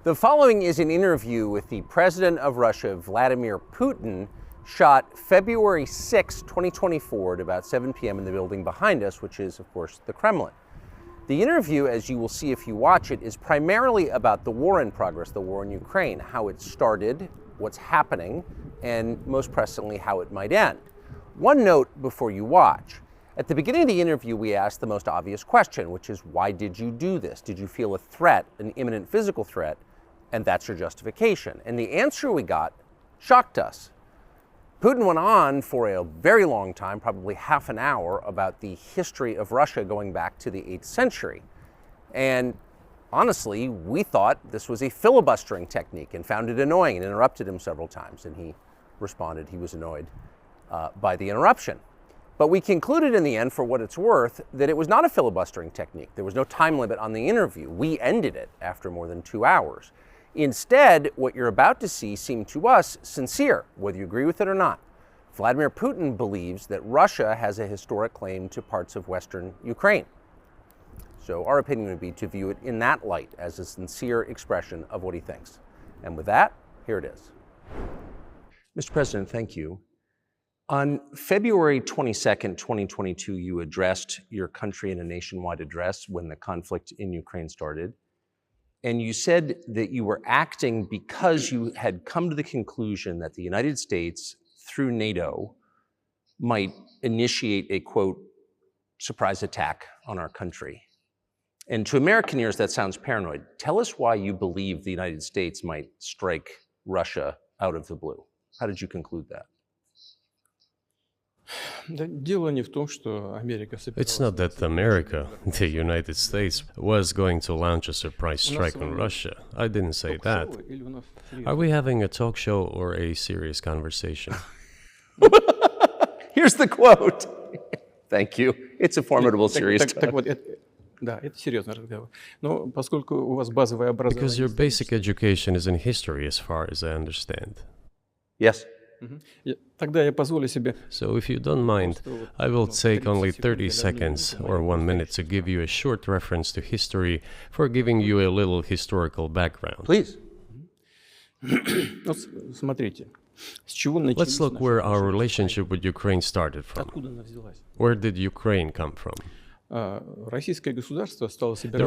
The following is an interview with the president of Russia, Vladimir Putin, shot February 6, 2024 at about 7 p.m. in the building behind us, which is, of course, the Kremlin. The interview, as you will see if you watch it, is primarily about the war in progress, the war in Ukraine, how it started, what's happening, and most pressingly, how it might end. One note before you watch. At the beginning of the interview, we asked the most obvious question, which is, why did you do this? Did you feel a threat, an imminent physical threat? And that's your justification. And the answer we got shocked us. Putin went on for a very long time, probably half an hour, about the history of Russia going back to the 8th century. And honestly, we thought this was a filibustering technique and found it annoying and interrupted him several times. And he responded he was annoyed by the interruption. But we concluded in the end, for what it's worth, that it was not a filibustering technique. There was no time limit on the interview. We ended it after more than 2 hours. Instead, what you're about to see seemed to us sincere, whether you agree with it or not. Vladimir Putin believes that Russia has a historic claim to parts of Western Ukraine. So our opinion would be to view it in that light, as a sincere expression of what he thinks. And with that, here it is. Mr. President, thank you. On February 22nd, 2022, you addressed your country in a nationwide address when the conflict in Ukraine started. And you said that you were acting because you had come to the conclusion that the United States, through NATO, might initiate a, quote, surprise attack on our country. And to American ears, that sounds paranoid. Tell us why you believe the United States might strike Russia out of the blue. How did you conclude that? It's not that America, the United States, was going to launch a surprise strike on Russia. I didn't say that. Are we having a talk show or a serious conversation? Here's the quote. Thank you. It's a formidable, serious talk. Because your basic education is in history, as far as I understand. Yes. So if you don't mind, I will take only 30 seconds or 1 minute to give you a short reference to history for giving you a little historical background. Please. Let's look where our relationship with Ukraine started from. Where did Ukraine come from? The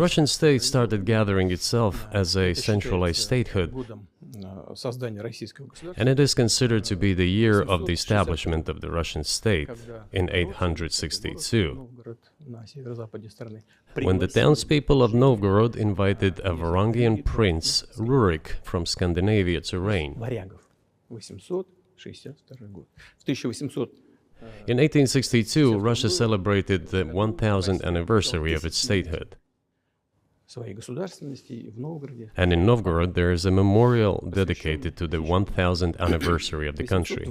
Russian state started gathering itself as a centralized statehood, and it is considered to be the year of the establishment of the Russian state in 862, when the townspeople of Novgorod invited a Varangian prince, Rurik, from Scandinavia to reign. In 1862, Russia celebrated the 1000th anniversary of its statehood. And in Novgorod, there is a memorial dedicated to the 1000th anniversary of the country.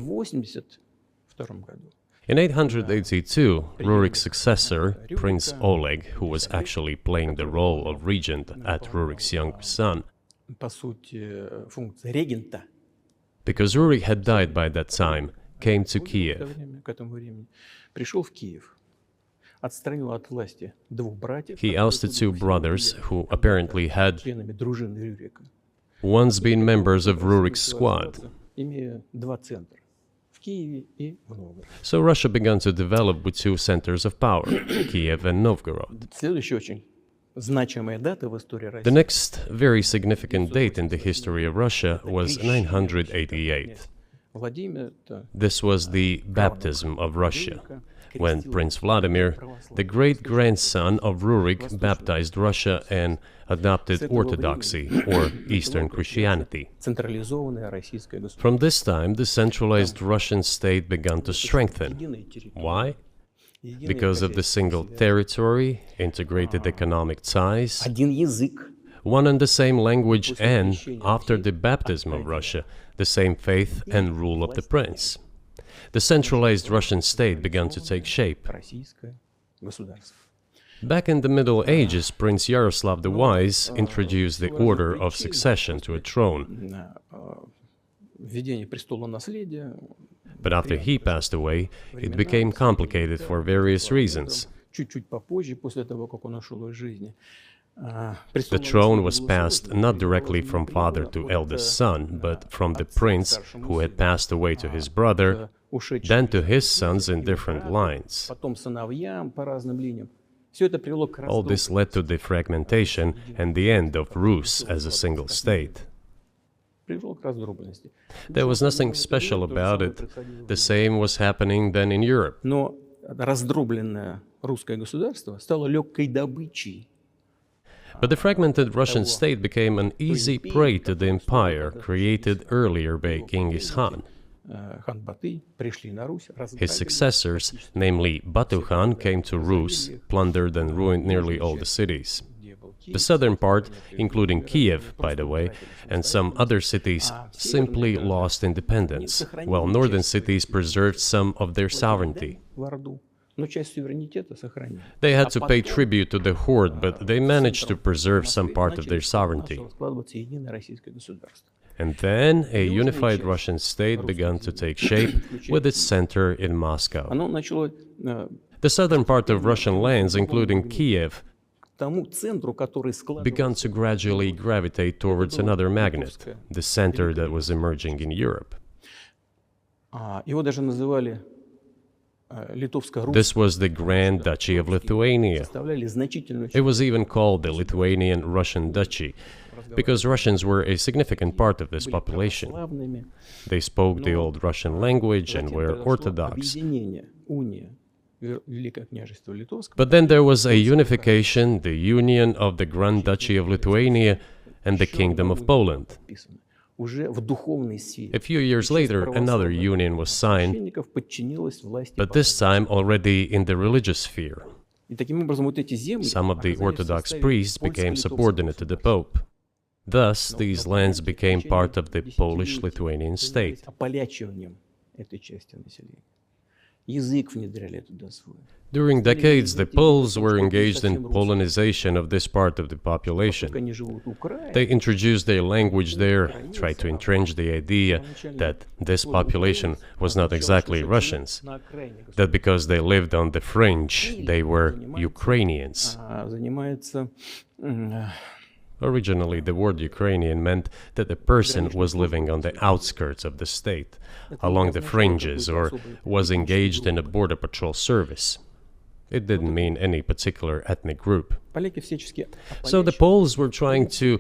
In 882, Rurik's successor, Prince Oleg, who was actually playing the role of regent at Rurik's young son, because Rurik had died by that time, came to Kiev. He ousted two brothers who apparently had once been members of Rurik's squad. So Russia began to develop with two centers of power, Kiev and Novgorod. The next very significant date in the history of Russia was 988. This was the baptism of Russia, when Prince Vladimir, the great-grandson of Rurik, baptized Russia and adopted Orthodoxy, or Eastern Christianity. From this time, the centralized Russian state began to strengthen. Why? Because of the single territory, integrated economic ties, one and the same language, and, after the baptism of Russia, the same faith and rule of the prince. The centralized Russian state began to take shape. Back in the Middle Ages, Prince Yaroslav the Wise introduced the order of succession to a throne. But after he passed away, it became complicated for various reasons. The throne was passed not directly from father to eldest son, but from the prince who had passed away to his brother, then to his sons in different lines. All this led to the fragmentation and the end of Rus as a single state. There was nothing special about it. The same was happening then in Europe. But the fragmented Russian state became an easy prey to the empire created earlier by Genghis Khan. His successors, namely Batu Khan, came to Rus, plundered and ruined nearly all the cities. The southern part, including Kiev, by the way, and some other cities, simply lost independence, while northern cities preserved some of their sovereignty. They had to pay tribute to the horde, but they managed to preserve some part of their sovereignty. And then a unified Russian state began to take shape with its center in Moscow. The southern part of Russian lands, including Kiev, began to gradually gravitate towards another magnet, the center that was emerging in Europe. This was the Grand Duchy of Lithuania. It was even called the Lithuanian-Russian Duchy, because Russians were a significant part of this population. They spoke the old Russian language and were Orthodox. But then there was a unification, the union of the Grand Duchy of Lithuania and the Kingdom of Poland. A few years later, another union was signed, but this time already in the religious sphere. Some of the Orthodox priests became subordinate to the Pope. Thus, these lands became part of the Polish-Lithuanian state. During decades, the Poles were engaged in Polonization of this part of the population. They introduced their language there, tried to entrench the idea that this population was not exactly Russians, that because they lived on the fringe, they were Ukrainians. Originally, the word Ukrainian meant that a person was living on the outskirts of the state, along the fringes, or was engaged in a border patrol service. It didn't mean any particular ethnic group. So the Poles were trying to,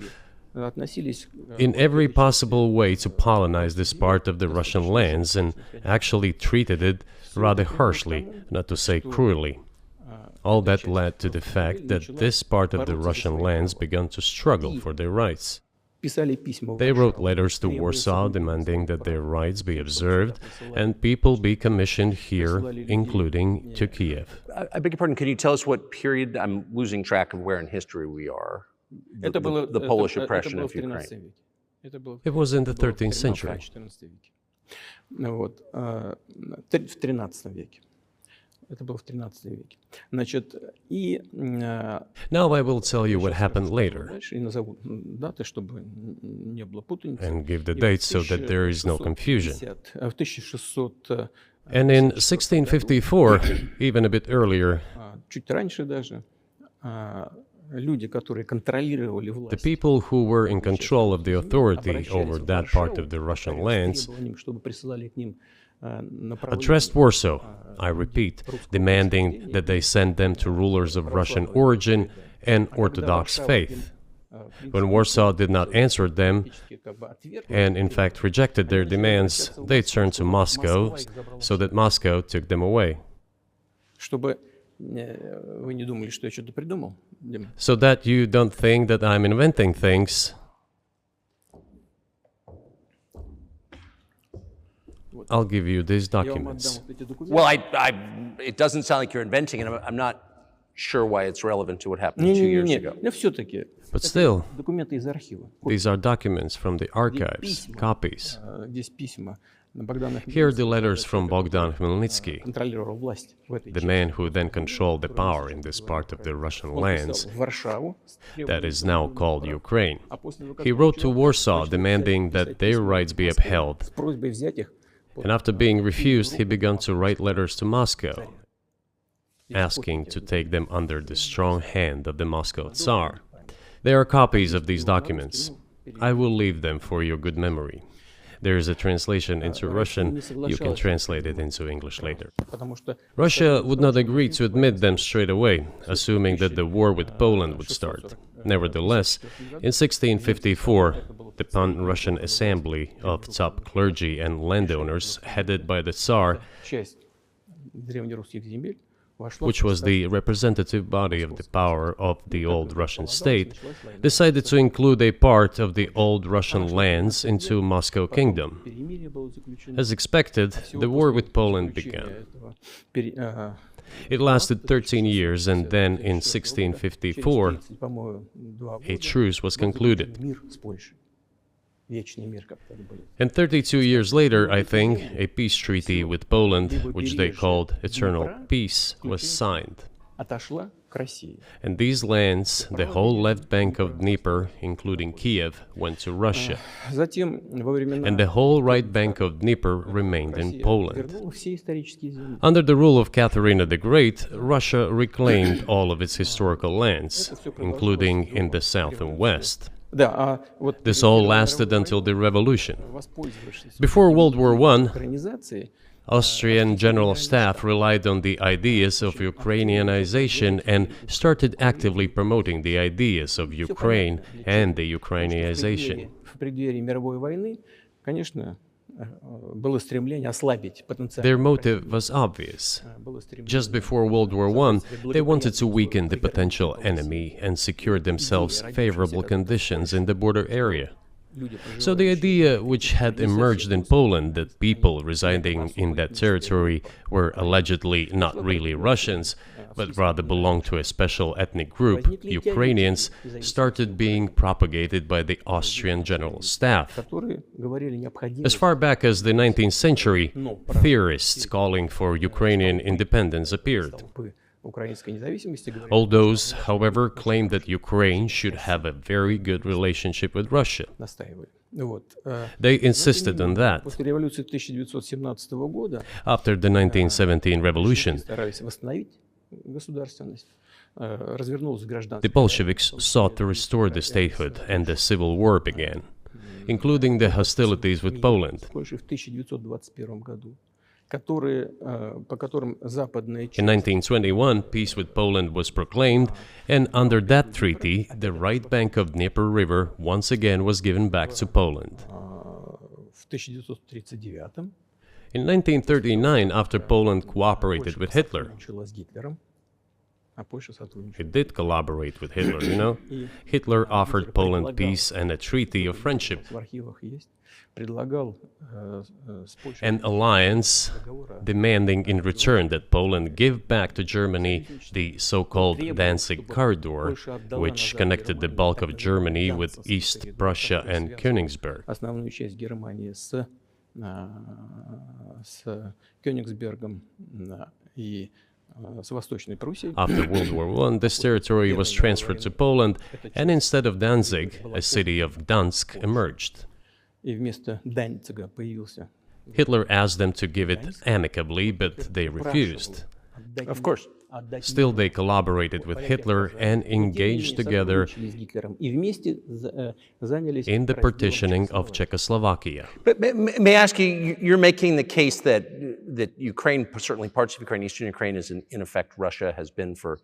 in every possible way, to colonize this part of the Russian lands, and actually treated it rather harshly, not to say cruelly. All that led to the fact that this part of the Russian lands began to struggle for their rights. They wrote letters to Warsaw demanding that their rights be observed and people be commissioned here, including to Kiev. I beg your pardon, can you tell us what period, I'm losing track of where in history we are, the Polish oppression of Ukraine? It was in the 13th century. Now I will tell you what happened later and give the dates so that there is no confusion. And in 1654, even a bit earlier, the people who were in control of the authority over that part of the Russian lands addressed Warsaw, I repeat, demanding that they send them to rulers of Russian origin and Orthodox faith. When Warsaw did not answer them, and in fact rejected their demands, they turned to Moscow, so that Moscow took them away. So that you don't think that I'm inventing things, I'll give you these documents. Well, it doesn't sound like you're inventing it. I'm not sure why it's relevant to what happened 2 years ago. But still, these are documents from the archives, copies. Here are the letters from Bogdan Khmelnytsky, the man who then controlled the power in this part of the Russian lands that is now called Ukraine. He wrote to Warsaw demanding that their rights be upheld. And after being refused, he began to write letters to Moscow, asking to take them under the strong hand of the Moscow Tsar. There are copies of these documents. I will leave them for your good memory. There is a translation into Russian. You can translate it into English later. Russia would not agree to admit them straight away, assuming that the war with Poland would start. Nevertheless, in 1654, the Pan-Russian Assembly of top clergy and landowners, headed by the Tsar, which was the representative body of the power of the old Russian state, decided to include a part of the old Russian lands into Moscow Kingdom. As expected, the war with Poland began. It lasted 13 years, and then in 1654, a truce was concluded. And 32 years later, I think, a peace treaty with Poland, which they called Eternal Peace, was signed. And these lands, the whole left bank of Dnieper, including Kiev, went to Russia. And the whole right bank of Dnieper remained in Poland. Under the rule of Catherine the Great, Russia reclaimed all of its historical lands, including in the south and west. This all lasted until the revolution. Before World War I, Austrian General Staff relied on the ideas of Ukrainianization and started actively promoting the ideas of Ukraine and the Ukrainianization. Their motive was obvious. Just before World War I, they wanted to weaken the potential enemy and secure themselves favorable conditions in the border area. So the idea which had emerged in Poland that people residing in that territory were allegedly not really Russians, but rather belonged to a special ethnic group, Ukrainians, started being propagated by the Austrian General Staff. As far back as the 19th century, theorists calling for Ukrainian independence appeared. All those, however, claimed that Ukraine should have a very good relationship with Russia. They insisted on that. After the 1917 revolution, the Bolsheviks sought to restore the statehood, and the civil war began, including the hostilities with Poland. In 1921, peace with Poland was proclaimed, and under that treaty, the right bank of Dnieper River once again was given back to Poland. In 1939, after Poland cooperated with Hitler, it did collaborate with Hitler, you know? Hitler offered Poland peace and a treaty of friendship. An alliance demanding in return that Poland give back to Germany the so-called Danzig corridor, which connected the bulk of Germany with East Prussia and Königsberg. After World War I, this territory was transferred to Poland, and instead of Danzig, a city of Gdansk emerged. Hitler asked them to give it amicably, but they refused. Of course. Still, they collaborated with Hitler and engaged together in the partitioning of Czechoslovakia. But may I ask you, you're making the case that Ukraine, certainly parts of Ukraine, Eastern Ukraine, is in effect Russia, has been for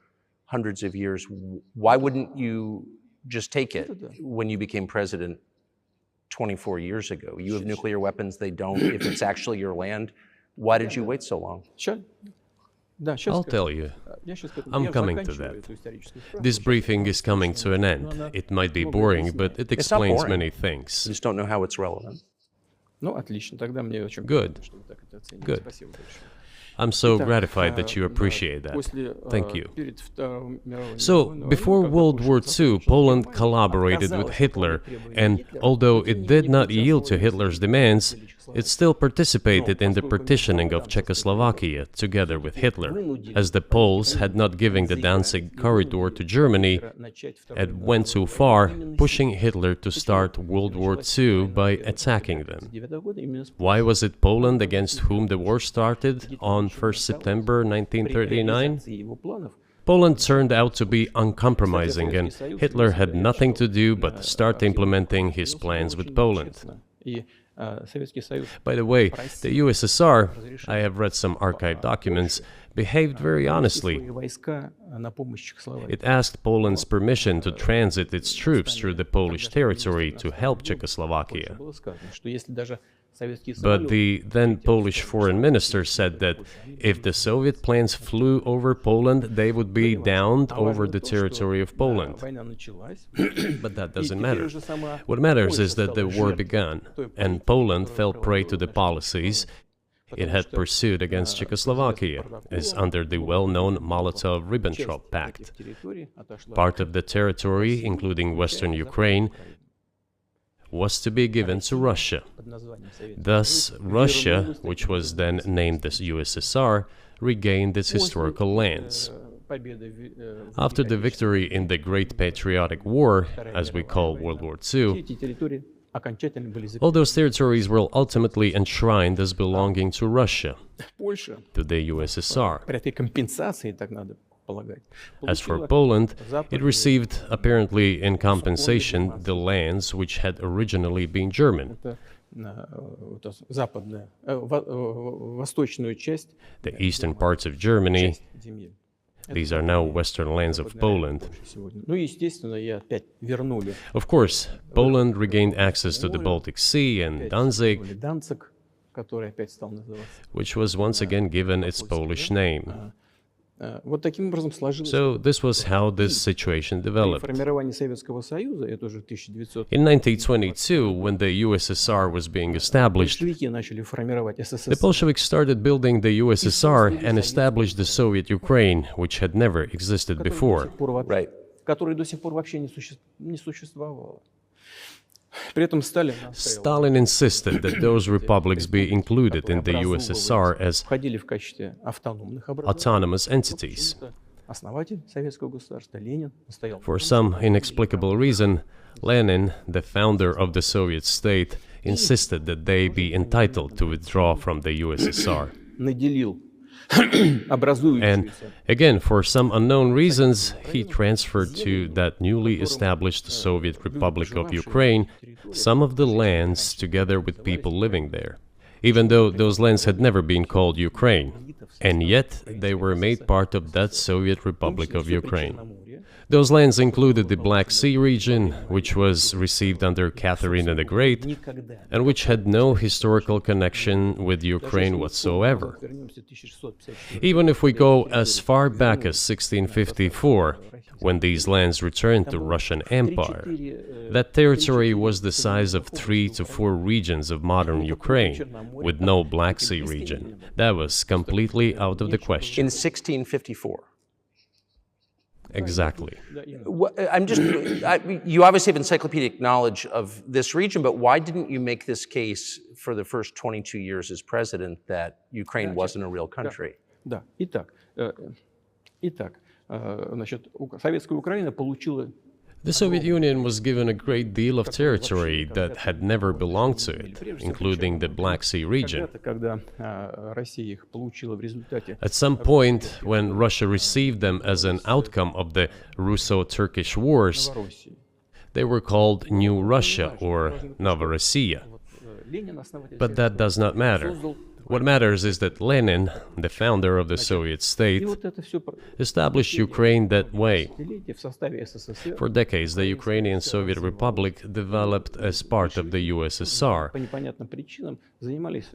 hundreds of years. Why wouldn't you just take it when you became president 24 years ago? You have nuclear weapons, they don't. If it's actually your land, why did you wait so long? I'll tell you. I'm coming to that. This briefing is coming to an end. It might be boring, but it explains many things. You just don't know how it's relevant. Good. Good. I'm so gratified that you appreciate that. Thank you. So, before World War II, Poland collaborated with Hitler, and although it did not yield to Hitler's demands, it still participated in the partitioning of Czechoslovakia together with Hitler, as the Poles had not given the Danzig corridor to Germany and went too far, pushing Hitler to start World War II by attacking them. Why was it Poland against whom the war started on 1st September 1939? Poland turned out to be uncompromising, and Hitler had nothing to do but start implementing his plans with Poland. By the way, the USSR, I have read some archive documents, behaved very honestly. It asked Poland's permission to transit its troops through the Polish territory to help Czechoslovakia. But the then Polish foreign minister said that if the Soviet planes flew over Poland, they would be downed over the territory of Poland. But that doesn't matter. What matters is that the war began, and Poland fell prey to the policies it had pursued against Czechoslovakia, as under the well-known Molotov-Ribbentrop Pact. Part of the territory, including western Ukraine, was to be given to Russia. Thus, Russia, which was then named the USSR, regained its historical lands. After the victory in the Great Patriotic War, as we call World War II, all those territories were ultimately enshrined as belonging to Russia, to the USSR. As for Poland, it received, apparently in compensation, the lands which had originally been German. The eastern parts of Germany, these are now western lands of Poland. Of course, Poland regained access to the Baltic Sea and Danzig, which was once again given its Polish name. So this was how this situation developed. In 1922, when the USSR was being established, the Bolsheviks started building the USSR and established the Soviet Ukraine, which had never existed before. Right. Stalin insisted that those republics be included in the USSR as autonomous entities. For some inexplicable reason, Lenin, the founder of the Soviet state, insisted that they be entitled to withdraw from the USSR. And again, for some unknown reasons, he transferred to that newly established Soviet Republic of Ukraine some of the lands together with people living there, even though those lands had never been called Ukraine, and yet they were made part of that Soviet Republic of Ukraine. Those lands included the Black Sea region, which was received under Catherine the Great, and which had no historical connection with Ukraine whatsoever. Even if we go as far back as 1654, when these lands returned to Russian Empire, that territory was the size of 3 to 4 regions of modern Ukraine, with no Black Sea region. That was completely out of the question. In 1654. Exactly. You obviously have encyclopedic knowledge of this region, but why didn't you make this case for the first 22 years as president that Ukraine wasn't a real country? The Soviet Union was given a great deal of territory that had never belonged to it, including the Black Sea region. At some point, when Russia received them as an outcome of the Russo-Turkish Wars, they were called New Russia or Novorossiya. But that does not matter. What matters is that Lenin, the founder of the Soviet state, established Ukraine that way. For decades, the Ukrainian Soviet Republic developed as part of the USSR.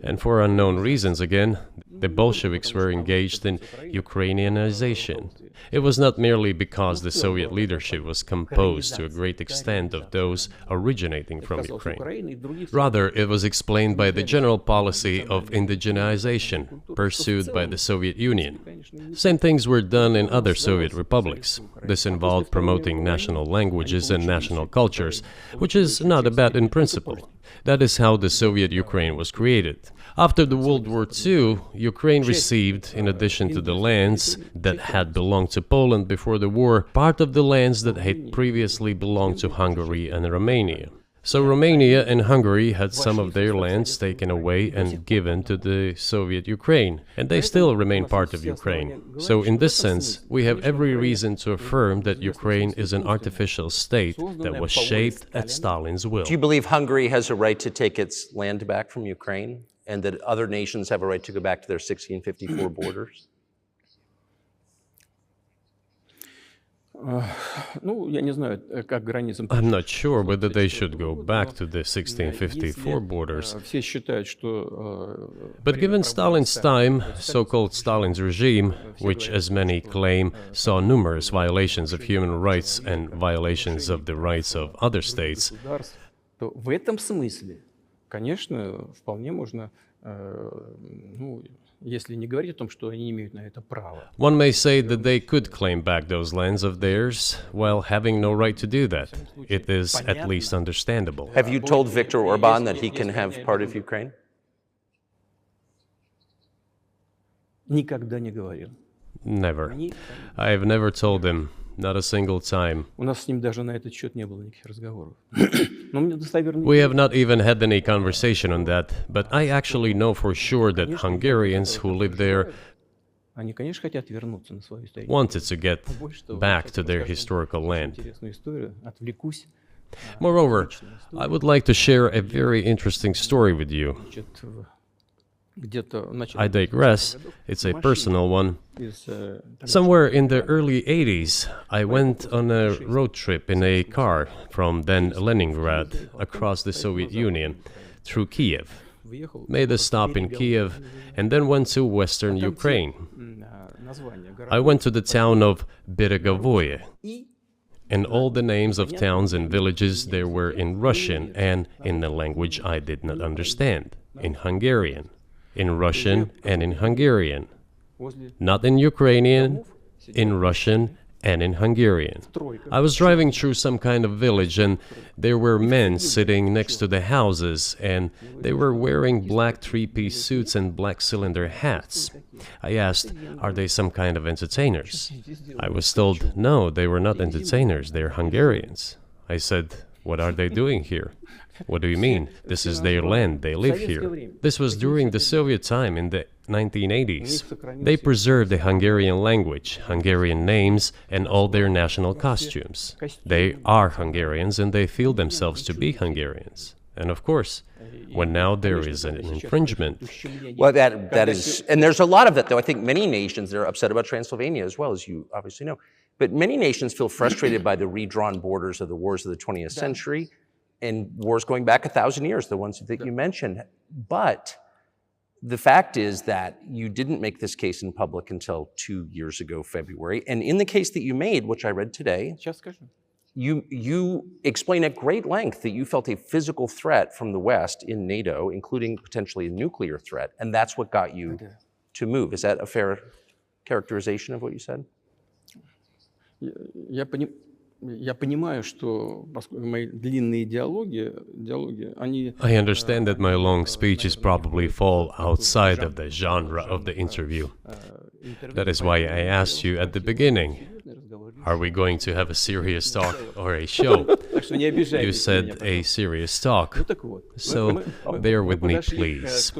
And for unknown reasons, again, the Bolsheviks were engaged in Ukrainianization. It was not merely because the Soviet leadership was composed to a great extent of those originating from Ukraine. Rather, it was explained by the general policy of indigenization pursued by the Soviet Union. Same things were done in other Soviet republics. This involved promoting national languages and national cultures, which is not bad in principle. That is how the Soviet Ukraine was created. After the World War II, Ukraine received, in addition to the lands that had belonged to Poland before the war, part of the lands that had previously belonged to Hungary and Romania. So Romania and Hungary had some of their lands taken away and given to the Soviet Ukraine, and they still remain part of Ukraine. So in this sense, we have every reason to affirm that Ukraine is an artificial state that was shaped at Stalin's will. Do you believe Hungary has a right to take its land back from Ukraine and that other nations have a right to go back to their 1654 borders? I'm not sure whether they should go back to the 1654 borders. But given Stalin's time, so-called Stalin's regime, which, as many claim, saw numerous violations of human rights and violations of the rights of other states, one may say that they could claim back those lands of theirs while having no right to do that. It is at least understandable. Have you told Viktor Orban that he can have part of Ukraine? Never. I have never told him, not a single time. We have not even had any conversation on that, but I actually know for sure that Hungarians who live there wanted to get back to their historical land. Moreover, I would like to share a very interesting story with you. I digress, it's a personal one. Somewhere in the early 80s, I went on a road trip in a car from then Leningrad across the Soviet Union through Kiev, made a stop in Kiev, and then went to western Ukraine. I went to the town of Beregovoye, and all the names of towns and villages there were in Russian and in a language I did not understand, in Hungarian. In Russian and in Hungarian. Not in Ukrainian, in Russian and in Hungarian. I was driving through some kind of village and there were men sitting next to the houses and they were wearing black three-piece suits and black cylinder hats. I asked, are they some kind of entertainers? I was told, no, they were not entertainers, they're Hungarians. I said, what are they doing here? What do you mean? This is their land, they live here. This was during the Soviet time in the 1980s. They preserved the Hungarian language, Hungarian names, and all their national costumes. They are Hungarians and they feel themselves to be Hungarians. And of course, when now there is an infringement. Well, that is, and there's a lot of that, though. I think many nations are upset about Transylvania as well, as you obviously know. But many nations feel frustrated by the redrawn borders of the wars of the 20th century. And wars going back 1,000 years, the ones that you mentioned. But the fact is that you didn't make this case in public until 2 years ago, February. And in the case that you made, which I read today, you explain at great length that you felt a physical threat from the West in NATO, including potentially a nuclear threat. And that's what got you to move. Is that a fair characterization of what you said? I understand that my long speeches probably fall outside of the genre of the interview. That is why I asked you at the beginning, are we going to have a serious talk or a show? You said a serious talk, so bear with me, please.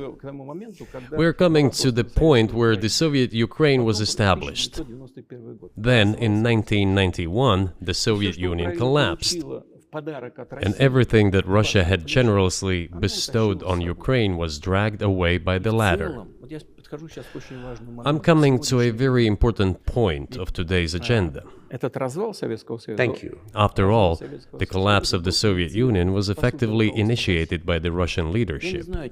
We're coming to the point where the Soviet Ukraine was established. Then, in 1991, the Soviet Union collapsed, and everything that Russia had generously bestowed on Ukraine was dragged away by the latter. I'm coming to a very important point of today's agenda. Thank you. After all, the collapse of the Soviet Union was effectively initiated by the Russian leadership. I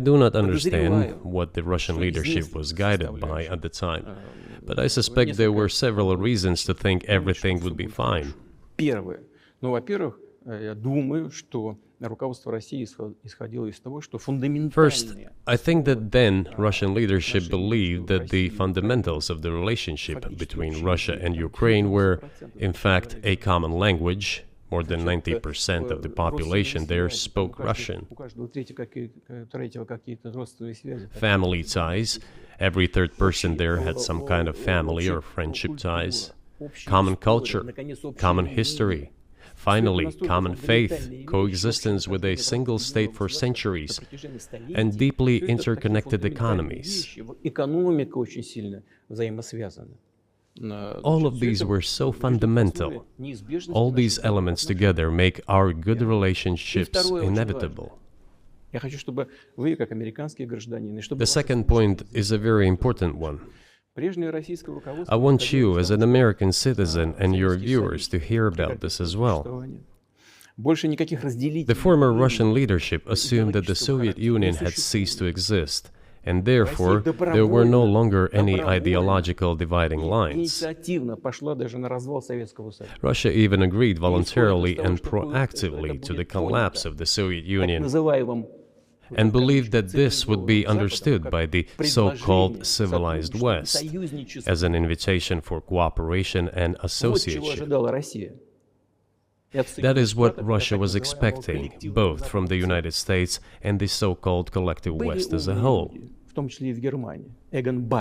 do not understand what the Russian leadership was guided by at the time, but I suspect there were several reasons to think everything would be fine. First, I think that then Russian leadership believed that the fundamentals of the relationship between Russia and Ukraine were, in fact, a common language. More than 90% of the population there spoke Russian. Family ties. Every third person there had some kind of family or friendship ties. Common culture, common history. Finally, common faith, coexistence with a single state for centuries, and deeply interconnected economies. All of these were so fundamental. All these elements together make our good relationships inevitable. The second point is a very important one. I want you, as an American citizen, and your viewers to hear about this as well. The former Russian leadership assumed that the Soviet Union had ceased to exist, and therefore there were no longer any ideological dividing lines. Russia even agreed voluntarily and proactively to the collapse of the Soviet Union, and believed that this would be understood by the so-called civilized West as an invitation for cooperation and association. That is what Russia was expecting, both from the United States and the so-called collective West as a whole.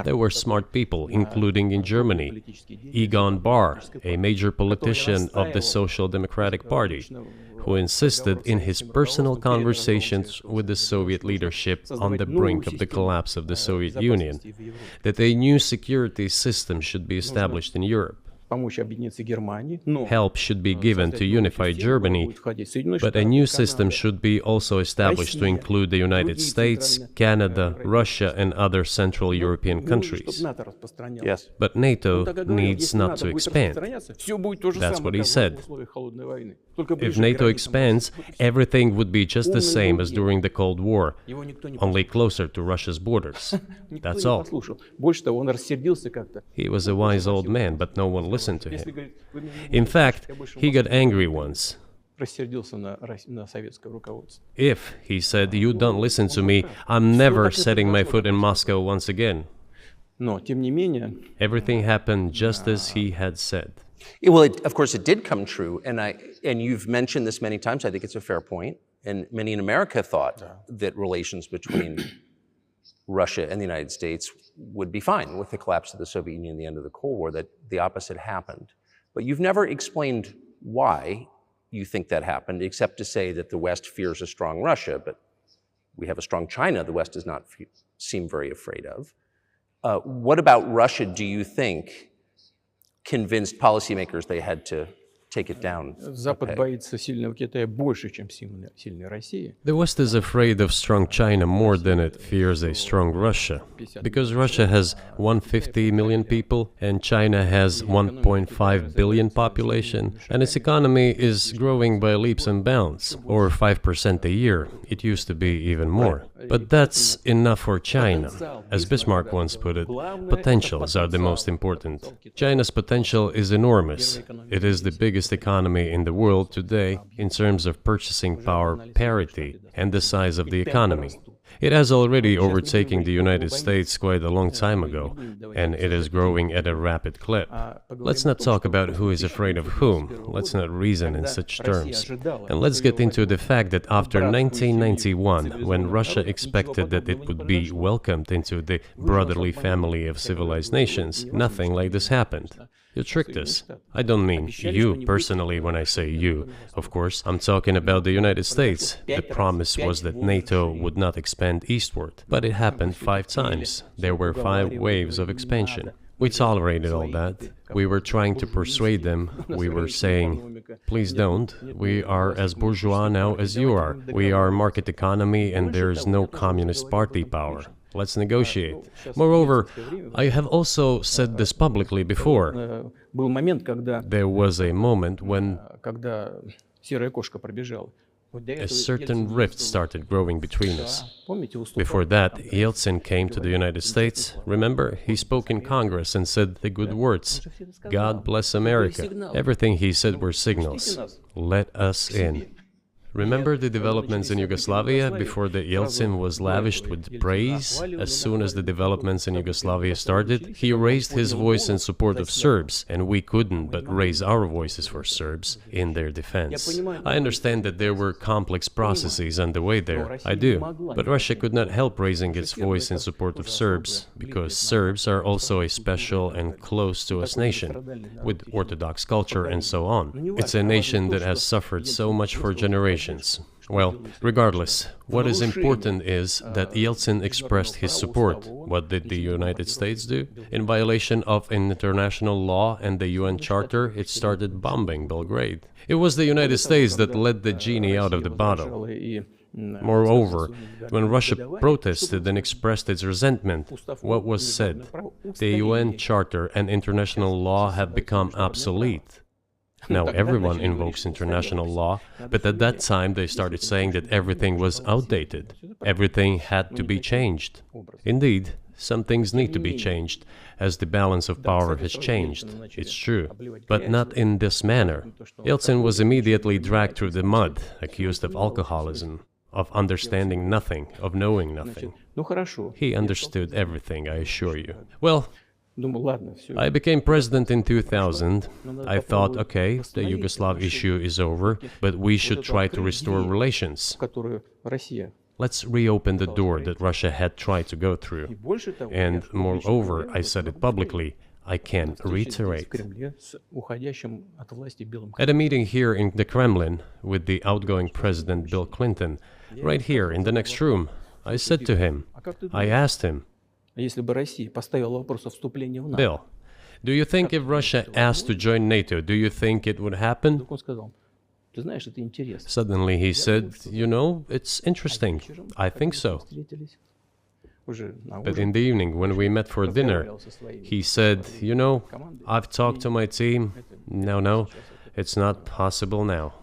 There were smart people, including in Germany, Egon Bahr, a major politician of the Social Democratic Party, who insisted in his personal conversations with the Soviet leadership on the brink of the collapse of the Soviet Union that a new security system should be established in Europe. Help should be given to unify Germany, but a new system should be also established to include the United States, Canada, Russia, and other Central European countries. Yes. But NATO needs not to expand. That's what he said. If NATO expands, everything would be just the same as during the Cold War, only closer to Russia's borders. That's all. He was a wise old man, but no one listened to him. In fact, he got angry once. If, he said, you don't listen to me, I'm never setting my foot in Moscow once again. Everything happened just as he had said. Well, of course, it did come true, and you've mentioned this many times. I think it's a fair point, and many in America thought that relations between Russia and the United States would be fine with the collapse of the Soviet Union and the end of the Cold War, that the opposite happened. But you've never explained why you think that happened, except to say that the West fears a strong Russia, but we have a strong China the West does not seem very afraid of. What about Russia do you think convinced policymakers they had to take it down? The West is afraid of strong China more than it fears a strong Russia, because Russia has 150 million people and China has 1.5 billion population, and its economy is growing by leaps and bounds, or 5% a year. It used to be even more. But that's enough for China. As Bismarck once put it, potentials are the most important. China's potential is enormous. It is the biggest economy in the world today in terms of purchasing power parity and the size of the economy. It has already overtaken the United States quite a long time ago, and it is growing at a rapid clip. Let's not talk about who is afraid of whom. Let's not reason in such terms. And let's get into the fact that after 1991, when Russia expected that it would be welcomed into the brotherly family of civilized nations, nothing like this happened. You tricked us. I don't mean you personally when I say you. Of course, I'm talking about the United States. The promise was that NATO would not expand eastward, but it happened 5 times. There were 5 waves of expansion. We tolerated all that. We were trying to persuade them. We were saying, please don't. We are as bourgeois now as you are. We are market economy and there is no communist party power. Let's negotiate. Moreover, I have also said this publicly before. There was a moment when a certain rift started growing between us. Before that, Yeltsin came to the United States. Remember, he spoke in Congress and said the good words. God bless America. Everything he said were signals. Let us in. Remember the developments in Yugoslavia before the Yeltsin was lavished with praise? As soon as the developments in Yugoslavia started, he raised his voice in support of Serbs, and we couldn't but raise our voices for Serbs in their defense. I understand that there were complex processes underway there, I do, but Russia could not help raising its voice in support of Serbs, because Serbs are also a special and close to us nation, with Orthodox culture and so on. It's a nation that has suffered so much for generations. Well, regardless, what is important is that Yeltsin expressed his support. What did the United States do? In violation of international law and the UN Charter, it started bombing Belgrade. It was the United States that let the genie out of the bottle. Moreover, when Russia protested and expressed its resentment, what was said? The UN Charter and international law have become obsolete. Now everyone invokes international law, but at that time they started saying that everything was outdated. Everything had to be changed. Indeed, some things need to be changed, as the balance of power has changed. It's true, but not in this manner. Yeltsin was immediately dragged through the mud, accused of alcoholism, of understanding nothing, of knowing nothing. He understood everything, I assure you. Well, I became president in 2000. I thought, okay, the Yugoslav issue is over, but we should try to restore relations. Let's reopen the door that Russia had tried to go through. And moreover, I said it publicly, I can reiterate. At a meeting here in the Kremlin with the outgoing President Bill Clinton, right here in the next room, I said to him, I asked him, Bill, do you think if Russia asked to join NATO, do you think it would happen? Suddenly he said, you know, it's interesting. I think so. But in the evening, when we met for dinner, he said, you know, I've talked to my team. No, it's not possible now.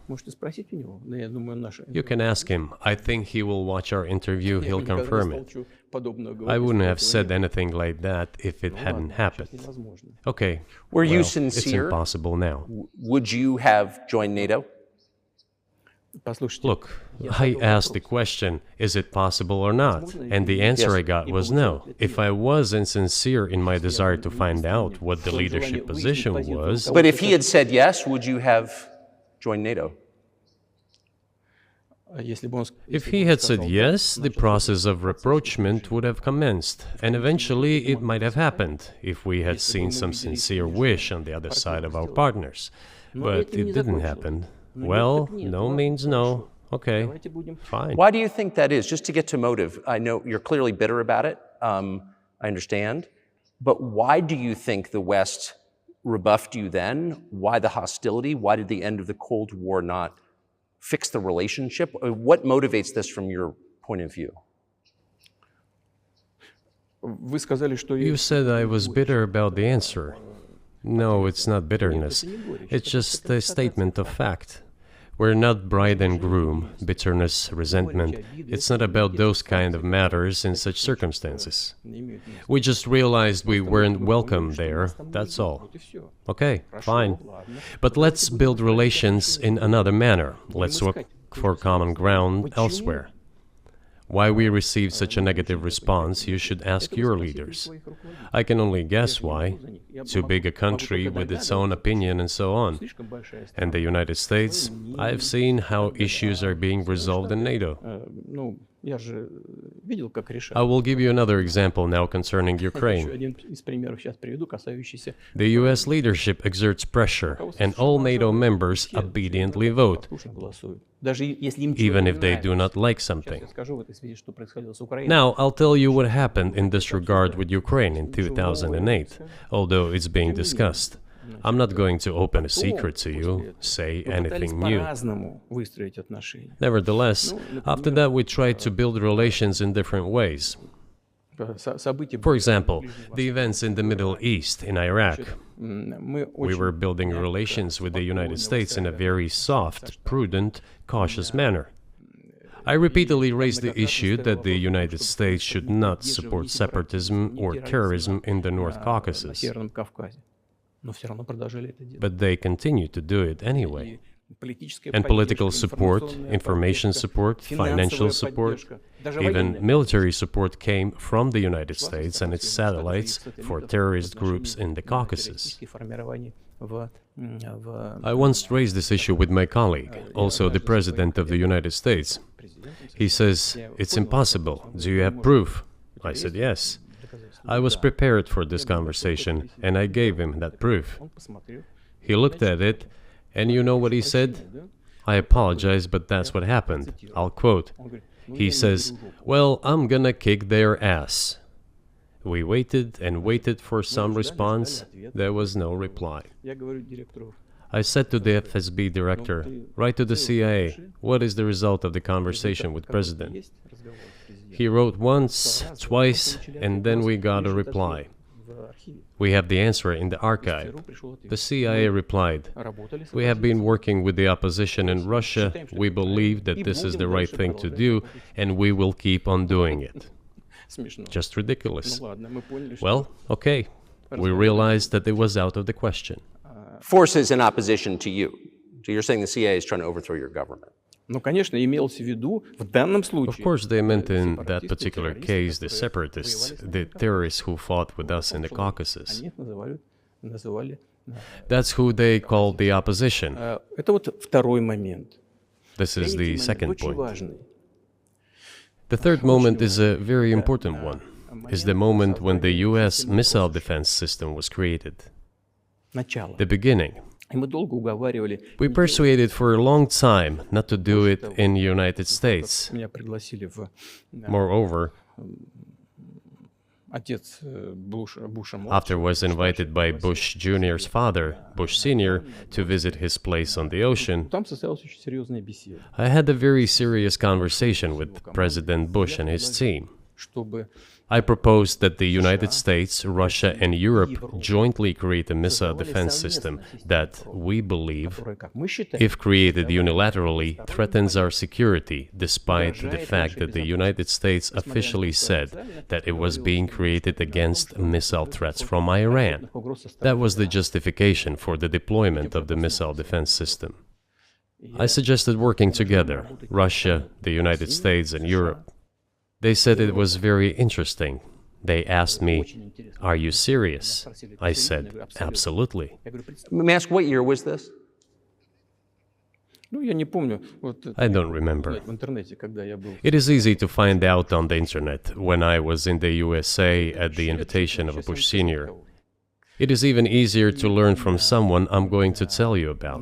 You can ask him. I think he will watch our interview. He'll confirm it. I wouldn't have said anything like that if it hadn't happened. Okay. Were you sincere? It's impossible now. Would you have joined NATO? Look, I asked the question, is it possible or not? And the answer I got was no. If I was insincere in my desire to find out what the leadership position was... But if he had said yes, would you have joined NATO? If he had said yes, the process of rapprochement would have commenced, and eventually it might have happened, if we had seen some sincere wish on the other side of our partners. But it didn't happen. Well, no means no. Okay, fine. Why do you think that is? Just to get to motive, I know you're clearly bitter about it, I understand, but why do you think the West rebuffed you then? Why the hostility? Why did the end of the Cold War not fix the relationship? What motivates this from your point of view? You said I was bitter about the answer. No, it's not bitterness. It's just a statement of fact. We're not bride and groom, bitterness, resentment. It's not about those kind of matters in such circumstances. We just realized we weren't welcome there, that's all. Okay, fine. But let's build relations in another manner. Let's look for common ground elsewhere. Why we received such a negative response, you should ask your leaders. I can only guess why. Too big a country with its own opinion and so on. And the United States, I've seen how issues are being resolved in NATO. I will give you another example now concerning Ukraine. The US leadership exerts pressure, and all NATO members obediently vote, even if they do not like something. Now, I'll tell you what happened in this regard with Ukraine in 2008, although it's being discussed. I'm not going to open a secret to you, say anything new. Nevertheless, after that we tried to build relations in different ways. For example, the events in the Middle East, in Iraq. We were building relations with the United States in a very soft, prudent, cautious manner. I repeatedly raised the issue that the United States should not support separatism or terrorism in the North Caucasus. But they continue to do it anyway. And political support, information support, financial support, even military support came from the United States and its satellites for terrorist groups in the Caucasus. I once raised this issue with my colleague, also the President of the United States. He says, "It's impossible. Do you have proof?" I said, "Yes." I was prepared for this conversation, and I gave him that proof. He looked at it, and you know what he said? "I apologize, but that's what happened." I'll quote. He says, "Well, I'm gonna kick their ass." We waited and waited for some response. There was no reply. I said to the FSB director, "Write to the CIA, what is the result of the conversation with President?" He wrote once, twice, and then we got a reply. We have the answer in the archive. The CIA replied, "We have been working with the opposition in Russia. We believe that this is the right thing to do, and we will keep on doing it." Just ridiculous. Well, okay. We realized that it was out of the question. Forces in opposition to you. So you're saying the CIA is trying to overthrow your government? Of course, they meant in that particular case the separatists, the terrorists who fought with us in the Caucasus. That's who they called the opposition. This is the second point. The third moment is a very important one. Is the moment when the US missile defense system was created. The beginning. We persuaded for a long time not to do it in the United States. Moreover, after was invited by Bush Jr.'s father, Bush Sr., to visit his place on the ocean, I had a very serious conversation with President Bush and his team. I proposed that the United States, Russia, and Europe jointly create a missile defense system that, we believe, if created unilaterally, threatens our security, despite the fact that the United States officially said that it was being created against missile threats from Iran. That was the justification for the deployment of the missile defense system. I suggested working together, Russia, the United States, and Europe. They said it was very interesting. They asked me, "Are you serious?" I said, "Absolutely." Let me ask, what year was this? I don't remember. It is easy to find out on the internet when I was in the USA at the invitation of Bush Sr. It is even easier to learn from someone I'm going to tell you about.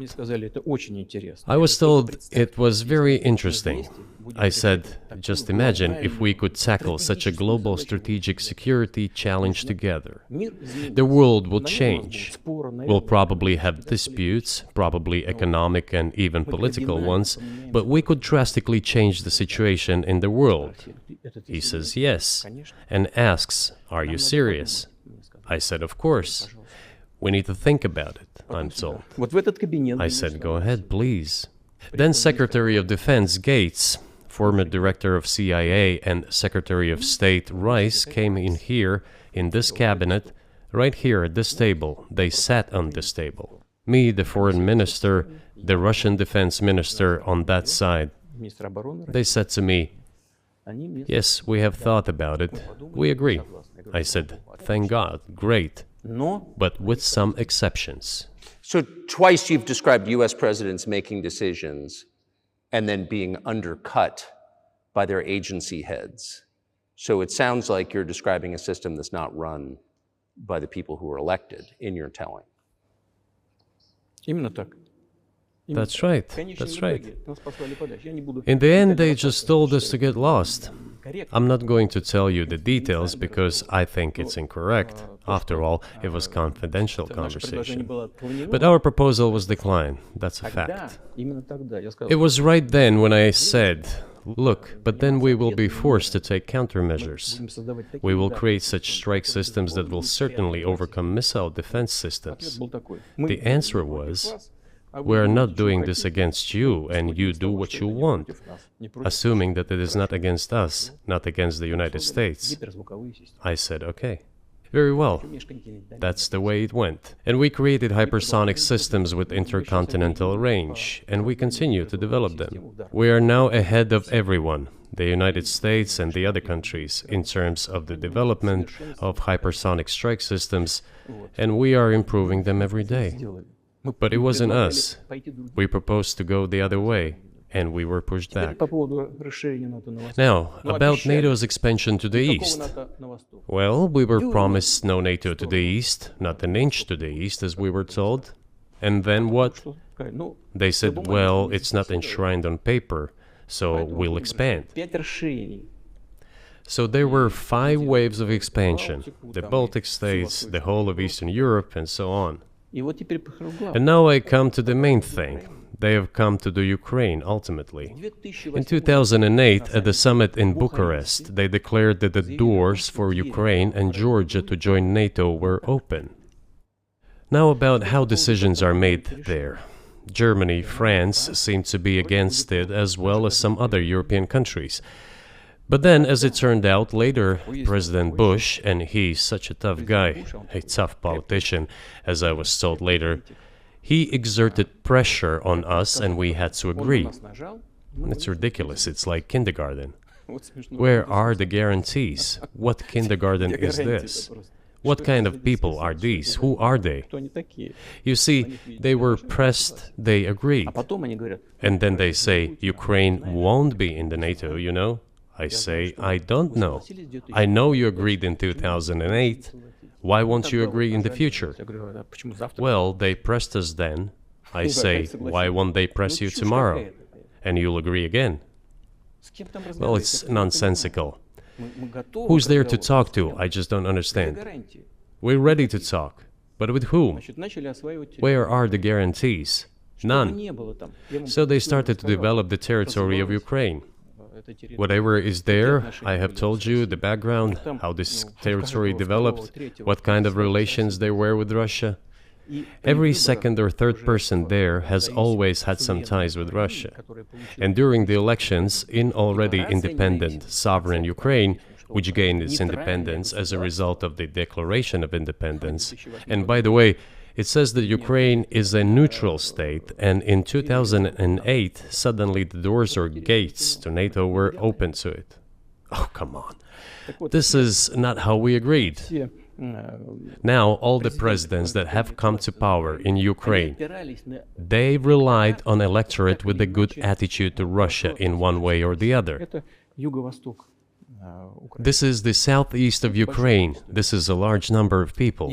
I was told it was very interesting. I said, just imagine if we could tackle such a global strategic security challenge together. The world will change. We'll probably have disputes, probably economic and even political ones, but we could drastically change the situation in the world. He says yes, and asks, "Are you serious?" I said, "Of course. We need to think about it," I'm told. I said, "Go ahead, please." Then Secretary of Defense Gates, former Director of CIA, and Secretary of State Rice came in here, in this cabinet, right here at this table. They sat on this table. Me, the Foreign Minister, the Russian Defense Minister on that side. They said to me, "Yes, we have thought about it. We agree." I said, "Thank God, great, but with some exceptions." So twice you've described US presidents making decisions and then being undercut by their agency heads. So it sounds like you're describing a system that's not run by the people who are elected, in your telling. That's right, that's right. In the end, they just told us to get lost. I'm not going to tell you the details because I think it's incorrect. After all, it was confidential conversation. But our proposal was declined. That's a fact. It was right then when I said, "Look, but then we will be forced to take countermeasures. We will create such strike systems that will certainly overcome missile defense systems." The answer was, "We're not doing this against you, and you do what you want," assuming that it is not against us, not against the United States. I said, "Okay." Very well. That's the way it went. And we created hypersonic systems with intercontinental range, and we continue to develop them. We are now ahead of everyone, the United States and the other countries, in terms of the development of hypersonic strike systems, and we are improving them every day. But it wasn't us. We proposed to go the other way, and we were pushed back. Now, about NATO's expansion to the east. Well, we were promised no NATO to the east, not an inch to the east, as we were told. And then what? They said, well, it's not enshrined on paper, so we'll expand. So there were 5 waves of expansion, the Baltic states, the whole of Eastern Europe, and so on. And now I come to the main thing. They have come to the Ukraine, ultimately. In 2008, at the summit in Bucharest, they declared that the doors for Ukraine and Georgia to join NATO were open. Now about how decisions are made there. Germany, France seem to be against it, as well as some other European countries. But then, as it turned out later, President Bush, and he's such a tough guy, a tough politician, as I was told later, he exerted pressure on us and we had to agree. It's ridiculous, it's like kindergarten. Where are the guarantees? What kindergarten is this? What kind of people are these? Who are they? You see, they were pressed, they agreed. And then they say, Ukraine won't be in the NATO, you know? I say, I don't know. I know you agreed in 2008. Why won't you agree in the future? Well, they pressed us then. I say, why won't they press you tomorrow? And you'll agree again. Well, it's nonsensical. Who's there to talk to? I just don't understand. We're ready to talk. But with whom? Where are the guarantees? None. So they started to develop the territory of Ukraine. Whatever is there, I have told you the background, how this territory developed, what kind of relations there were with Russia. Every second or third person there has always had some ties with Russia. And during the elections, in already independent, sovereign Ukraine, which gained its independence as a result of the Declaration of Independence, and by the way, it says that Ukraine is a neutral state, and in 2008, suddenly the doors or gates to NATO were open to it. Oh, come on. This is not how we agreed. Now, all the presidents that have come to power in Ukraine, they relied on electorate with a good attitude to Russia in one way or the other. This is the southeast of Ukraine. This is a large number of people.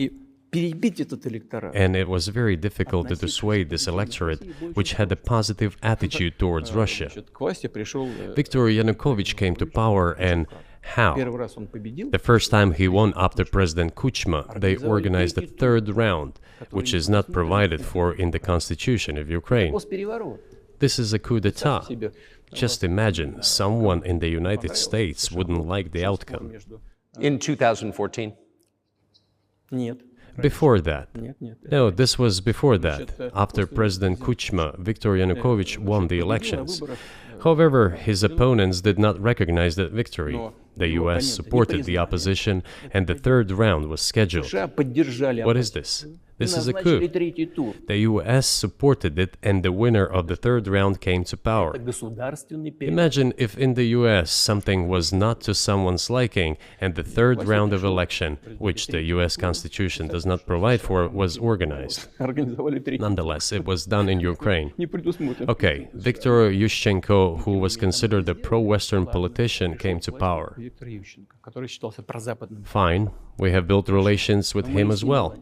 And it was very difficult to dissuade this electorate, which had a positive attitude towards Russia. Viktor Yanukovych came to power, and how? The first time he won after President Kuchma, they organized a third round, which is not provided for in the constitution of Ukraine. This is a coup d'etat. Just imagine, someone in the United States wouldn't like the outcome. In 2014? Before that. No, this was before that. After President Kuchma, Viktor Yanukovych won the elections. However, his opponents did not recognize that victory. The US supported the opposition, and the third round was scheduled. What is this? This is a coup. The US supported it, and the winner of the third round came to power. Imagine if in the US something was not to someone's liking, and the third round of election, which the US Constitution does not provide for, was organized. Nonetheless, it was done in Ukraine. Okay, Viktor Yushchenko, who was considered a pro-Western politician, came to power. Fine, we have built relations with him as well.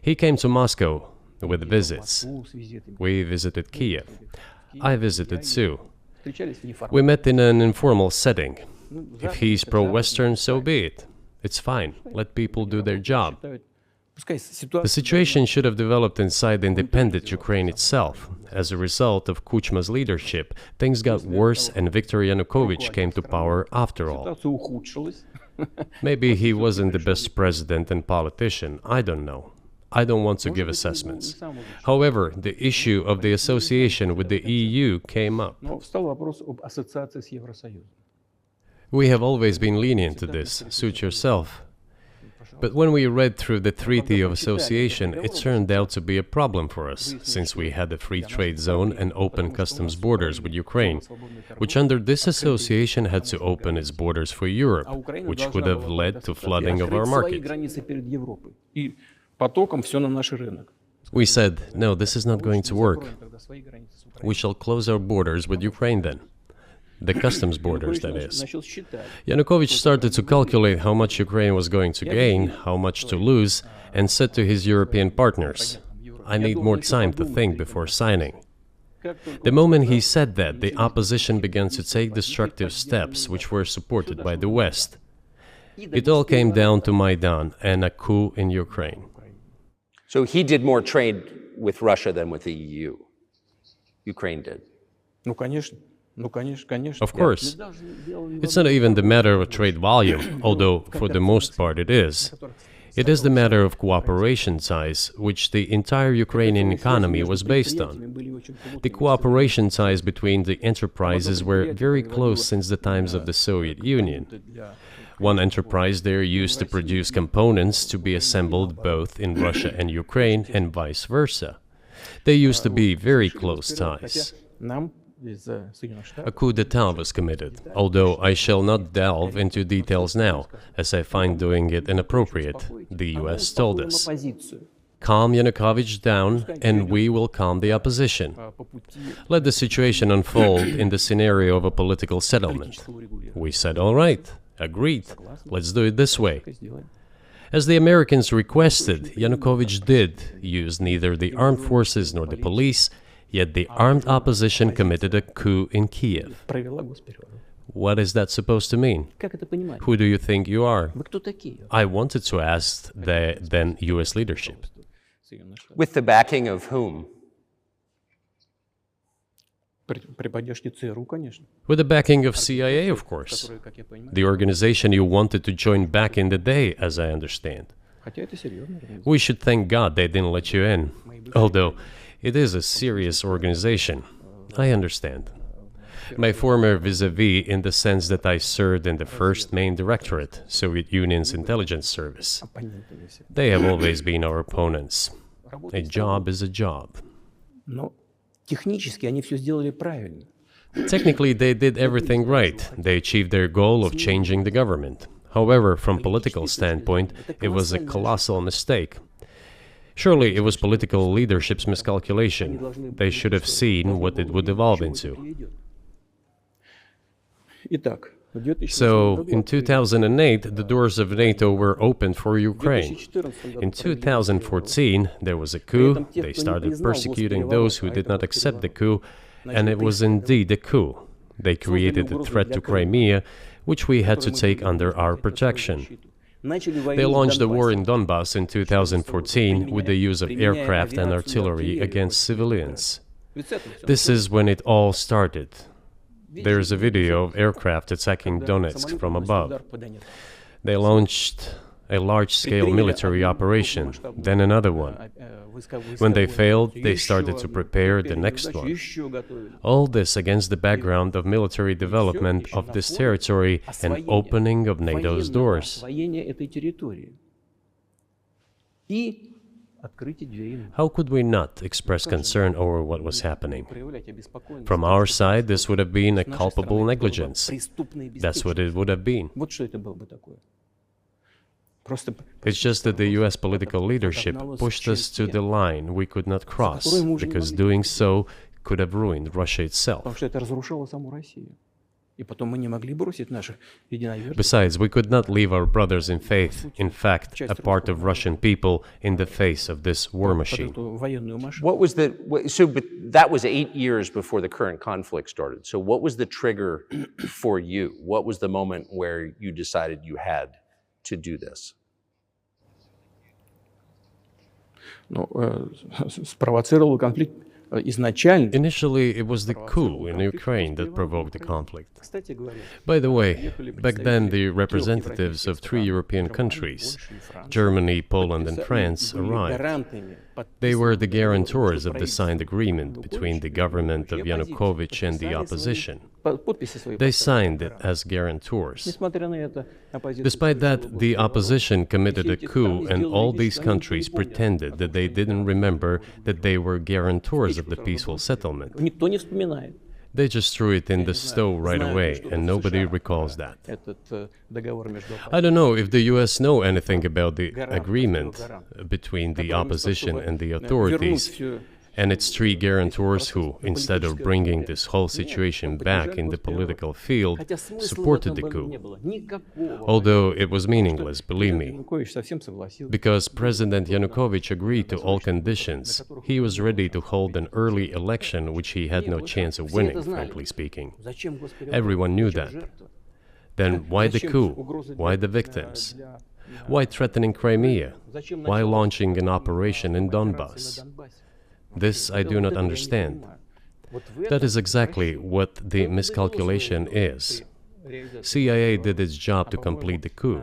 He came to Moscow with visits. We visited Kiev. I visited too. We met in an informal setting. If he's pro-Western, so be it. It's fine. Let people do their job. The situation should have developed inside the independent Ukraine itself. As a result of Kuchma's leadership, things got worse and Viktor Yanukovych came to power after all. Maybe he wasn't the best president and politician, I don't know. I don't want to give assessments. However, the issue of the association with the EU came up. We have always been lenient to this. Suit yourself. But when we read through the Treaty of Association, it turned out to be a problem for us, since we had a free trade zone and open customs borders with Ukraine, which under this association had to open its borders for Europe, which could have led to flooding of our market. We said, no, this is not going to work. We shall close our borders with Ukraine then. The customs borders, that is. Yanukovych started to calculate how much Ukraine was going to gain, how much to lose, and said to his European partners, I need more time to think before signing. The moment he said that, the opposition began to take destructive steps which were supported by the West. It all came down to Maidan and a coup in Ukraine. So he did more trade with Russia than with the EU. Ukraine did. Of course. It's not even the matter of trade volume, although for the most part it is. It is the matter of cooperation ties, which the entire Ukrainian economy was based on. The cooperation ties between the enterprises were very close since the times of the Soviet Union. One enterprise there used to produce components to be assembled both in Russia and Ukraine and vice versa. They used to be very close ties. A coup d'etat was committed, although I shall not delve into details now, as I find doing it inappropriate, the US told us. Calm Yanukovych down, and we will calm the opposition. Let the situation unfold in the scenario of a political settlement. We said, all right, agreed, let's do it this way. As the Americans requested, Yanukovych did use neither the armed forces nor the police, yet the armed opposition committed a coup in Kiev. What is that supposed to mean? Who do you think you are? I wanted to ask the then US leadership. With the backing of whom? With the backing of CIA, of course. The organization you wanted to join back in the day, as I understand. We should thank God they didn't let you in. Although, it is a serious organization. I understand. My former vis-a-vis in the sense that I served in the first main directorate, Soviet Union's intelligence service. They have always been our opponents. A job is a job. Technically, they did everything right. They achieved their goal of changing the government. However, from political standpoint, it was a colossal mistake. Surely it was political leadership's miscalculation. They should have seen what it would evolve into. So, in 2008, the doors of NATO were opened for Ukraine. In 2014, there was a coup. They started persecuting those who did not accept the coup, and it was indeed a coup. They created a threat to Crimea, which we had to take under our protection. They launched a war in Donbass in 2014 with the use of aircraft and artillery against civilians. This is when it all started. There is a video of aircraft attacking Donetsk from above. They launched a large-scale military operation, then another one. When they failed, they started to prepare the next one. All this against the background of military development of this territory and opening of NATO's doors. How could we not express concern over what was happening? From our side, this would have been a culpable negligence. That's what it would have been. It's just that the US political leadership pushed us to the line we could not cross, because doing so could have ruined Russia itself. Besides, we could not leave our brothers in faith, in fact, a part of Russian people, in the face of this war machine. But that was 8 years before the current conflict started. So what was the trigger for you? What was the moment where you decided you had to do this? Initially, it was the coup in Ukraine that provoked the conflict. By the way, back then the representatives of 3 European countries, Germany, Poland and France, arrived. They were the guarantors of the signed agreement between the government of Yanukovych and the opposition. They signed it as guarantors. Despite that, the opposition committed a coup, and all these countries pretended that they didn't remember that they were guarantors of the peaceful settlement. They just threw it in the stove right away, and nobody recalls that. I don't know if the US know anything about the agreement between the opposition and the authorities, and its three guarantors who, instead of bringing this whole situation back in the political field, supported the coup. Although it was meaningless, believe me, because President Yanukovych agreed to all conditions. He was ready to hold an early election, which he had no chance of winning, frankly speaking. Everyone knew that. Then why the coup? Why the victims? Why threatening Crimea? Why launching an operation in Donbass? This I do not understand. That is exactly what the miscalculation is. CIA did its job to complete the coup.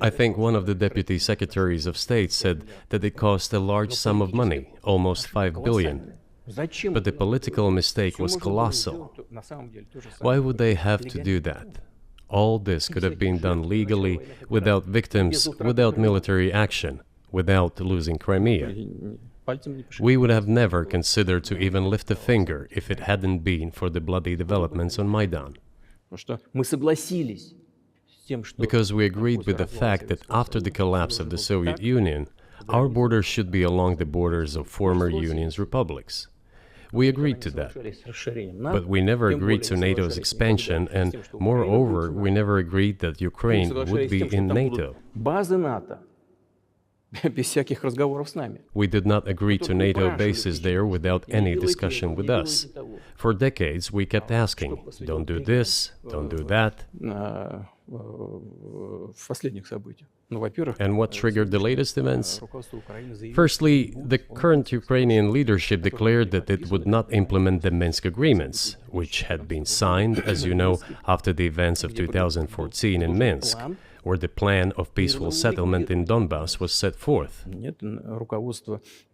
I think one of the deputy secretaries of state said that it cost a large sum of money, almost 5 billion. But the political mistake was colossal. Why would they have to do that? All this could have been done legally, without victims, without military action, without losing Crimea. We would have never considered to even lift a finger if it hadn't been for the bloody developments on Maidan. Because we agreed with the fact that after the collapse of the Soviet Union, our borders should be along the borders of former Union's republics. We agreed to that. But we never agreed to NATO's expansion, and moreover, we never agreed that Ukraine would be in NATO. We did not agree to NATO bases there without any discussion with us. For decades, we kept asking, don't do this, don't do that. And what triggered the latest events? Firstly, the current Ukrainian leadership declared that it would not implement the Minsk agreements, which had been signed, as you know, after the events of 2014 in Minsk, where the plan of peaceful settlement in Donbass was set forth.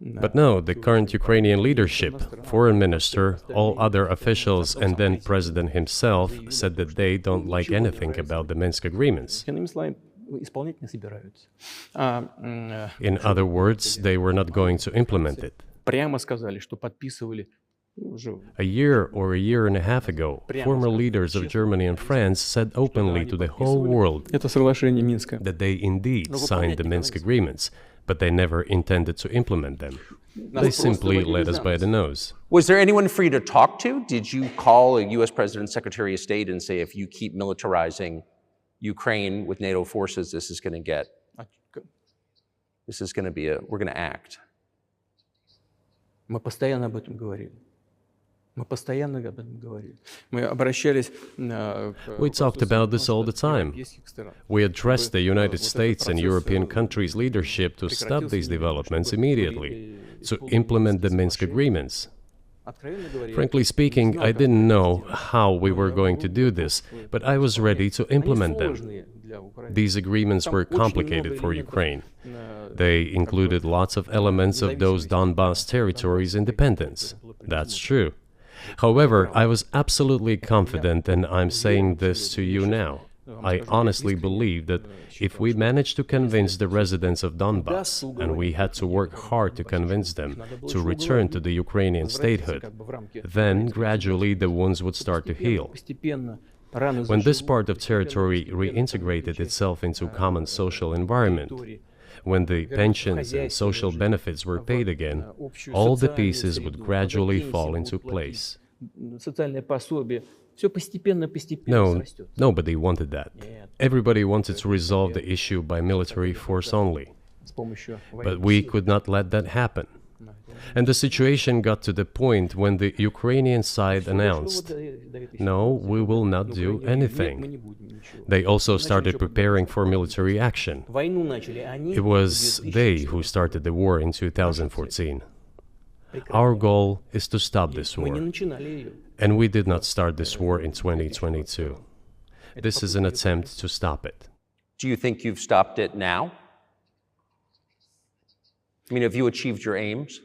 But no, the current Ukrainian leadership, foreign minister, all other officials, and then president himself said that they don't like anything about the Minsk agreements. In other words, they were not going to implement it. A year or a year and a half ago, former leaders of Germany and France said openly to the whole world that they indeed signed the Minsk agreements, but they never intended to implement them. They simply led us by the nose. Was there anyone for you to talk to? Did you call a U.S. President, Secretary of State and say, if you keep militarizing Ukraine with NATO forces, this is going to be we're going to act? We talked about this all the time. We addressed the United States and European countries' leadership to stop these developments immediately, to implement the Minsk agreements. Frankly speaking, I didn't know how we were going to do this, but I was ready to implement them. These agreements were complicated for Ukraine. They included lots of elements of those Donbass territories' independence. That's true. However, I was absolutely confident, and I'm saying this to you now. I honestly believe that if we managed to convince the residents of Donbass, and we had to work hard to convince them to return to the Ukrainian statehood, then gradually the wounds would start to heal. When this part of territory reintegrated itself into common social environment, when the pensions and social benefits were paid again, all the pieces would gradually fall into place. No, nobody wanted that. Everybody wanted to resolve the issue by military force only. But we could not let that happen. And the situation got to the point when the Ukrainian side announced, no, we will not do anything. They also started preparing for military action. It was they who started the war in 2014. Our goal is to stop this war. And we did not start this war in 2022. This is an attempt to stop it. Do you think you've stopped it now? I mean, have you achieved your aims?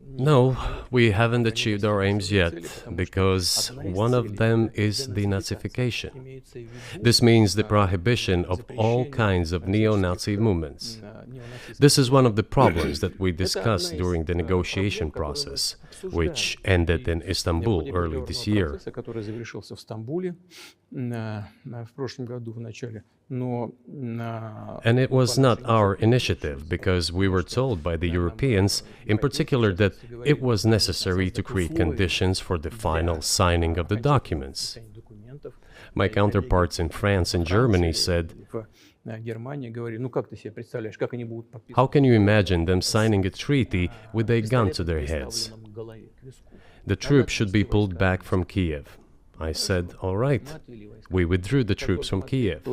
No, we haven't achieved our aims yet, because one of them is denazification. This means the prohibition of all kinds of neo-Nazi movements. This is one of the problems that we discussed during the negotiation process, which ended in Istanbul early this year. And it was not our initiative, because we were told by the Europeans, in particular, that it was necessary to create conditions for the final signing of the documents. My counterparts in France and Germany said, "How can you imagine them signing a treaty with a gun to their heads? The troops should be pulled back from Kiev." I said, "All right." We withdrew the troops from Kiev.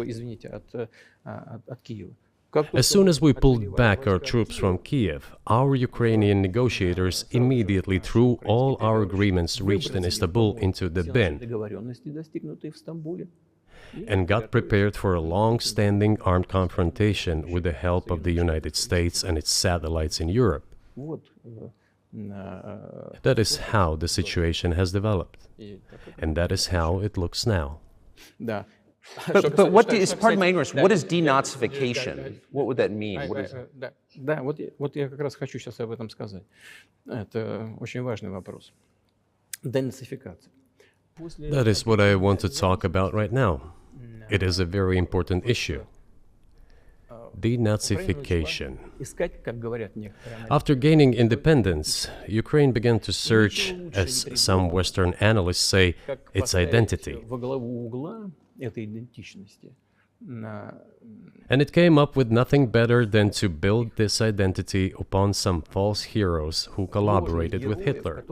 As soon as we pulled back our troops from Kiev, our Ukrainian negotiators immediately threw all our agreements reached in Istanbul into the bin and got prepared for a long-standing armed confrontation with the help of the United States and its satellites in Europe. That is how the situation has developed, and that is how it looks now. But what is, pardon my ignorance, what is denazification? What would that mean? What is... Да, вот я как раз хочу сейчас об этом сказать. Это очень важный вопрос. Денацификация. That is what I want to talk about right now. It is a very important issue. Denazification. After gaining independence, Ukraine began to search, as some Western analysts say, its identity. And it came up with nothing better than to build this identity upon some false heroes who collaborated with Hitler.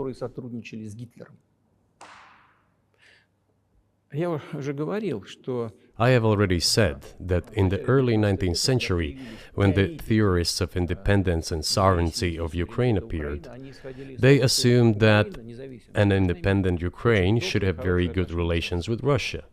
I have already said that in the early 19th century, when the theorists of independence and sovereignty of Ukraine appeared, they assumed that an independent Ukraine should have very good relations with Russia.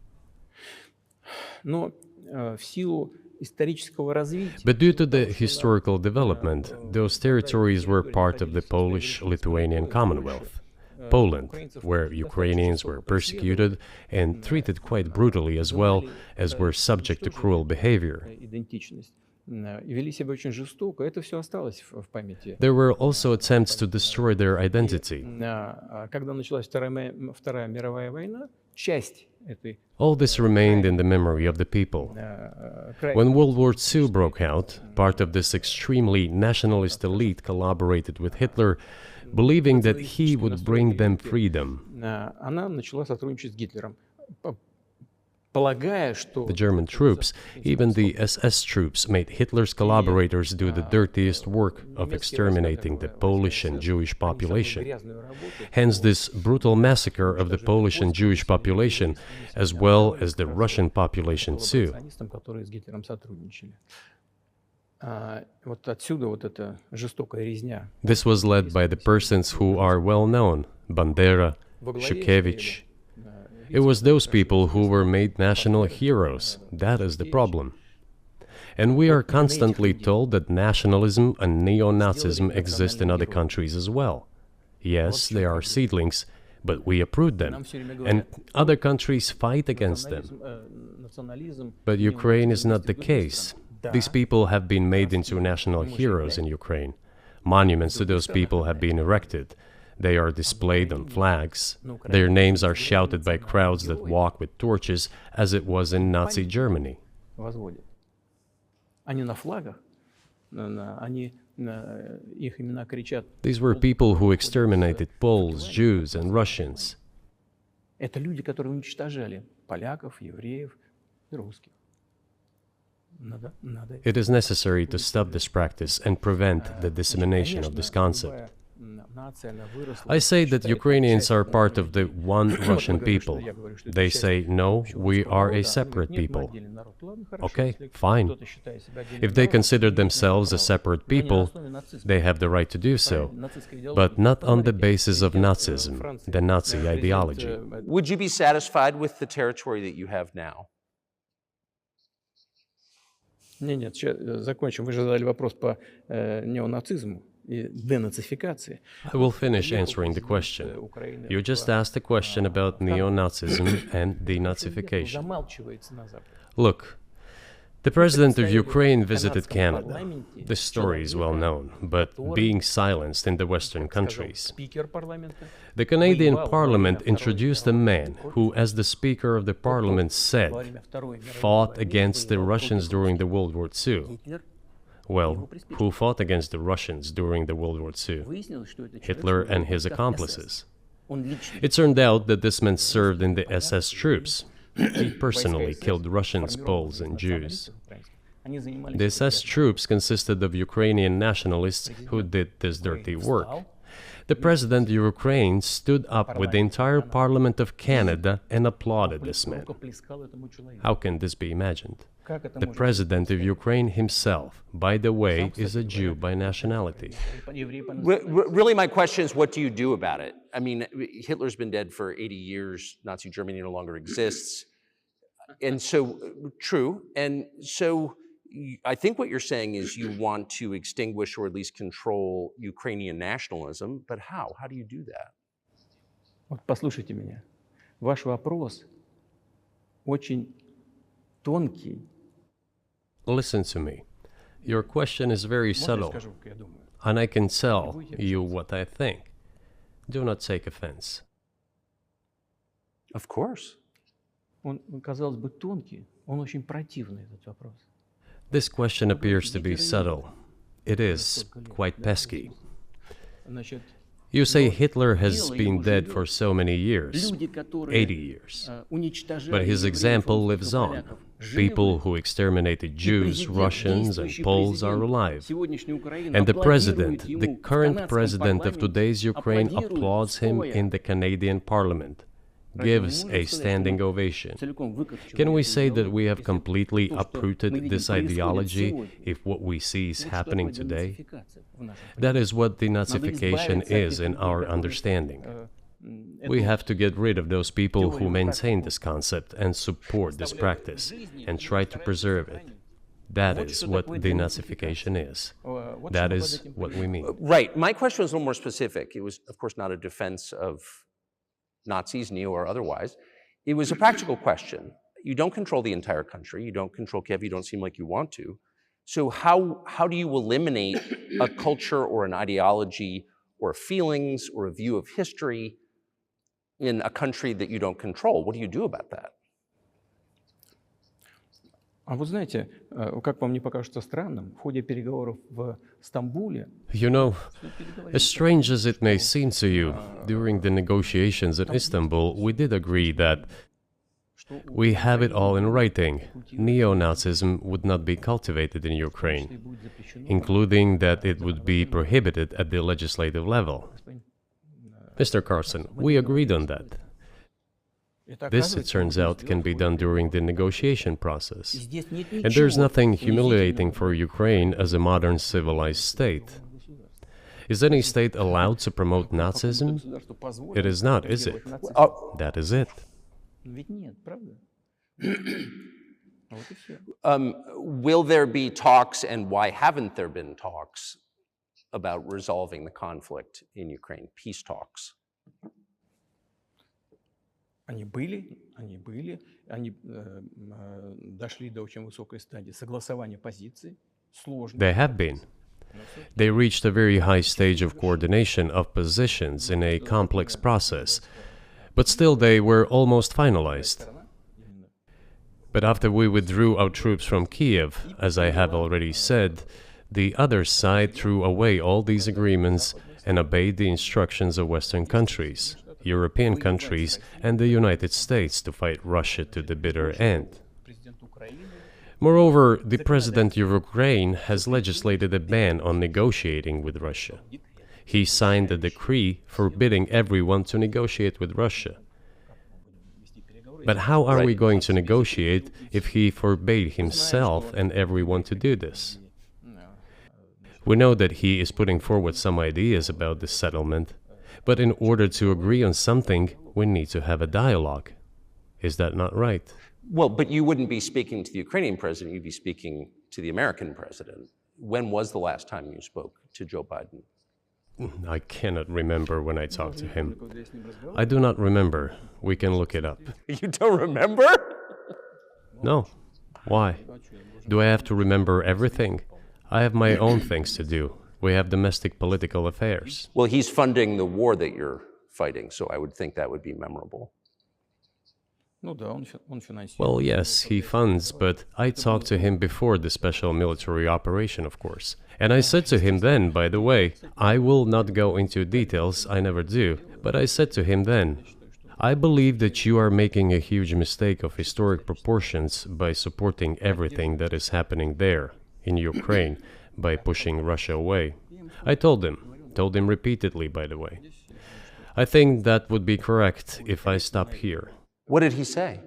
But due to the historical development, those territories were part of the Polish-Lithuanian Commonwealth. Poland, where Ukrainians were persecuted and treated quite brutally, as well as were subject to cruel behavior. There were also attempts to destroy their identity. All this remained in the memory of the people. When World War II broke out, part of this extremely nationalist elite collaborated with Hitler, believing that he would bring them freedom. The German troops, even the SS troops, made Hitler's collaborators do the dirtiest work of exterminating the Polish and Jewish population. Hence this brutal massacre of the Polish and Jewish population, as well as the Russian population too. This was led by the persons who are well known, Bandera, Shukevich. It was those people who were made national heroes. That is the problem. And we are constantly told that nationalism and neo-Nazism exist in other countries as well. Yes, they are seedlings, but we uproot them, and other countries fight against them. But Ukraine is not the case. These people have been made into national heroes in Ukraine. Monuments to those people have been erected. They are displayed on flags. Their names are shouted by crowds that walk with torches, as it was in Nazi Germany. These were people who exterminated Poles, Jews, and Russians. It is necessary to stop this practice and prevent the dissemination of this concept. I say that Ukrainians are part of the one Russian people. They say, no, we are a separate people. Okay, fine. If they consider themselves a separate people, they have the right to do so, but not on the basis of Nazism, the Nazi ideology. Would you be satisfied with the territory that you have now? Нет, закончим. Вы же задали вопрос по неонацизму. денацификации. I will finish answering the question. You just asked a question about neo-Nazism and denazification. Замалчивается на Западе. Look, the president of Ukraine visited Canada. This story is well known, but being silenced in the Western countries. Спикер парламента. The Canadian Parliament introduced a man who, as the Speaker of the Parliament said, fought against the Russians during the World War II. Well, who fought against the Russians during the World War II? Hitler and his accomplices. It turned out that this man served in the SS troops. He personally killed Russians, Poles, and Jews. The SS troops consisted of Ukrainian nationalists who did this dirty work. The president of Ukraine stood up with the entire Parliament of Canada and applauded this man. How can this be imagined? The president of Ukraine himself, by the way, is a Jew by nationality. Really, my question is, what do you do about it? I mean, Hitler's been dead for 80 years. Nazi Germany no longer exists. And so, true. And so, I think what you're saying is you want to extinguish or at least control Ukrainian nationalism. But how? How do you do that? Вот послушайте меня. Ваш вопрос очень тонкий. Listen to me. Your question is very subtle, and I can tell you what I think. Do not take offense. Of course. Он, казалось бы, тонкий, он очень противный, этот вопрос. This question appears to be subtle. It is quite pesky. Значит, You say Hitler has been dead for so many years, 80 years. But his example lives on. People who exterminated Jews, Russians, and Poles are alive. And the president, the current president of today's Ukraine, applauds him in the Canadian Parliament, gives a standing ovation. Can we say that we have completely uprooted this ideology if what we see is happening today? That is what denazification is in our understanding. We have to get rid of those people who maintain this concept and support this practice and try to preserve it. That is what denazification is. That is what we mean. Right. My question was a little more specific. It was, of course, not a defense of Nazis, neo or otherwise. It was a practical question. You don't control the entire country. You don't control Kiev. You don't seem like you want to. So how do you eliminate a culture or an ideology or feelings or a view of history in a country that you don't control? What do you do about that? А вы знаете, как вам не покажется странным, в ходе переговоров в Стамбуле... You know, as strange as it may seem to you, during the negotiations in Istanbul, we did agree that we have it all in writing. Neo-Nazism would not be cultivated in Ukraine, including that it would be prohibited at the legislative level. Mr. Carlson, we agreed on that. This, it turns out, can be done during the negotiation process. And there's nothing humiliating for Ukraine as a modern civilized state. Is any state allowed to promote Nazism? It is not, is it? That is it. Will there be talks, and why haven't there been talks about resolving the conflict in Ukraine? Peace talks. Они были, они дошли до очень высокой стадии согласования позиций, сложно. They have been. They reached a very high stage of coordination of positions in a complex process, but still they were almost finalized. But after we withdrew our troops from Kiev, as I have already said, the other side threw away all these agreements and obeyed the instructions of Western countries, European countries, and the United States to fight Russia to the bitter end. Moreover, the president of Ukraine has legislated a ban on negotiating with Russia. He signed a decree forbidding everyone to negotiate with Russia. But how are we going to negotiate if he forbade himself and everyone to do this? We know that he is putting forward some ideas about this settlement, but in order to agree on something, we need to have a dialogue. Is that not right? Well, but you wouldn't be speaking to the Ukrainian president, you'd be speaking to the American president. When was the last time you spoke to Joe Biden? I cannot remember when I talked to him. I do not remember. We can look it up. You don't remember? No. Why? Do I have to remember everything? I have my own things to do. We have domestic political affairs. Well, he's funding the war that you're fighting, so I would think that would be memorable. Well, yes, he funds, but I talked to him before the special military operation, of course. And I said to him then, by the way, I will not go into details, I never do, but I said to him then, I believe that you are making a huge mistake of historic proportions by supporting everything that is happening there, in Ukraine, by pushing Russia away. I told him repeatedly, by the way. I think that would be correct if I stop here. What did he say?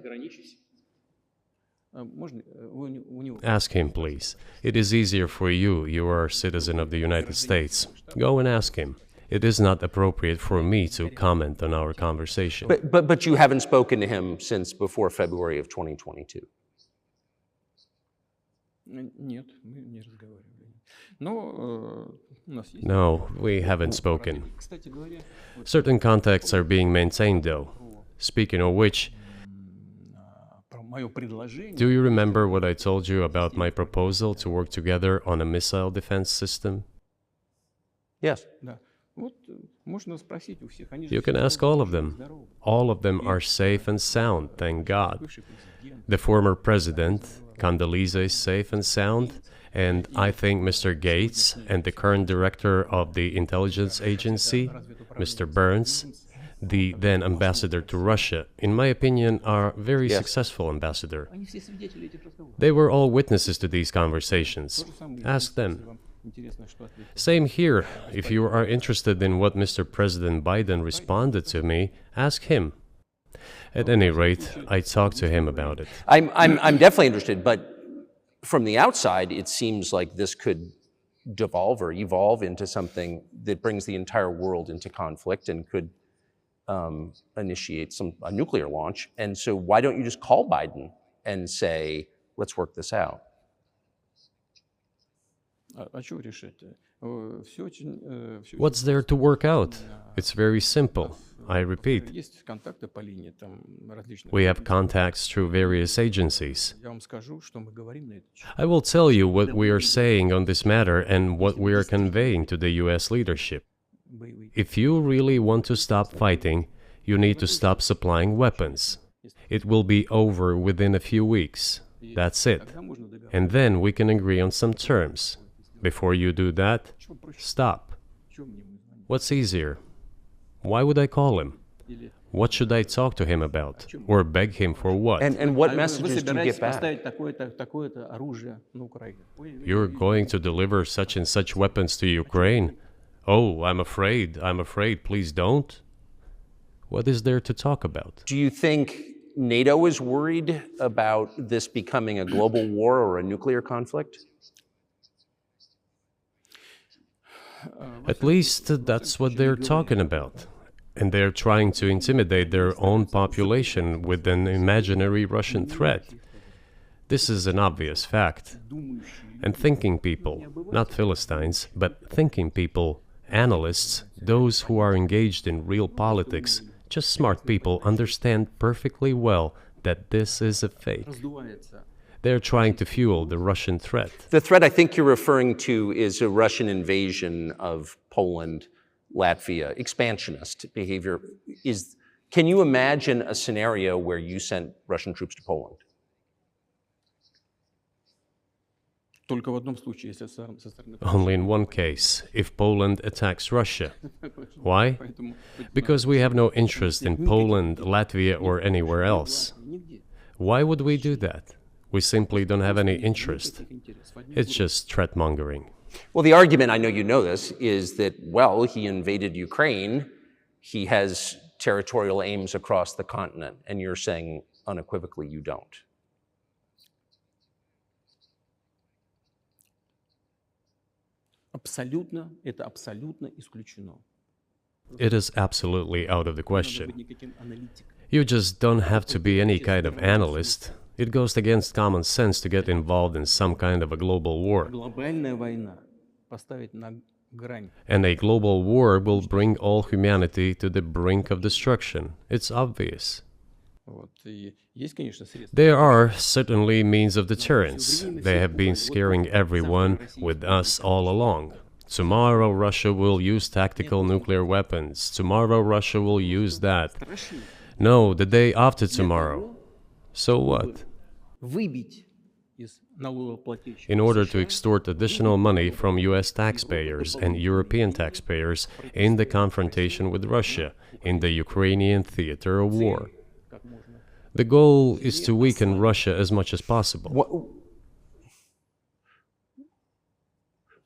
Ask him, please. It is easier for you. You are a citizen of the United States. Go and ask him. It is not appropriate for me to comment on our conversation. But you haven't spoken to him since before February of 2022? No, we haven't spoken. Certain contacts are being maintained, though. Speaking of which, do you remember what I told you about my proposal to work together on a missile defense system? Yes. You can ask all of them. All of them are safe and sound, thank God. The former president, Condoleezza, is safe and sound, and I think Mr. Gates and the current director of the intelligence agency, Mr. Burns, the then ambassador to Russia, in my opinion, are very successful ambassador. They were all witnesses to these conversations. Ask them. Same here. If you are interested in what Mr. President Biden responded to me, ask him. At any rate, I talked to him about it. I'm definitely interested, but from the outside, it seems like this could devolve or evolve into something that brings the entire world into conflict and could initiate a nuclear launch. And so why don't you just call Biden and say, let's work this out? What's there to work out? It's very simple. I repeat. We have contacts through various agencies. I will tell you what we are saying on this matter and what we are conveying to the US leadership. If you really want to stop fighting, you need to stop supplying weapons. It will be over within a few weeks. That's it. And then we can agree on some terms. Before you do that, stop. What's easier? Why would I call him? What should I talk to him about? Or beg him for what? And what messages do you get back? You're going to deliver such and such weapons to Ukraine? Oh, I'm afraid, please don't. What is there to talk about? Do you think NATO is worried about this becoming a global war or a nuclear conflict? At least that's what they're talking about. And they're trying to intimidate their own population with an imaginary Russian threat. This is an obvious fact. And thinking people, not Philistines, but thinking people, analysts, those who are engaged in real politics, just smart people, understand perfectly well that this is a fake. They're trying to fuel the Russian threat. The threat I think you're referring to is a Russian invasion of Poland, Latvia, expansionist behavior. Can you imagine a scenario where you sent Russian troops to Poland? Only in one case, if Poland attacks Russia. Why? Because we have no interest in Poland, Latvia, or anywhere else. Why would we do that? We simply don't have any interest. It's just threat-mongering. Well, the argument, I know you know this, is that, well, he invaded Ukraine, he has territorial aims across the continent, and you're saying unequivocally you don't. It is absolutely out of the question. You just don't have to be any kind of analyst. It goes against common sense to get involved in some kind of a global war. And a global war will bring all humanity to the brink of destruction. It's obvious. There are certainly means of deterrence. They have been scaring everyone with us all along. Tomorrow Russia will use tactical nuclear weapons. Tomorrow Russia will use that. No, the day after tomorrow. So what? In order to extort additional money from US taxpayers and European taxpayers in the confrontation with Russia in the Ukrainian theater of war. The goal is to weaken Russia as much as possible.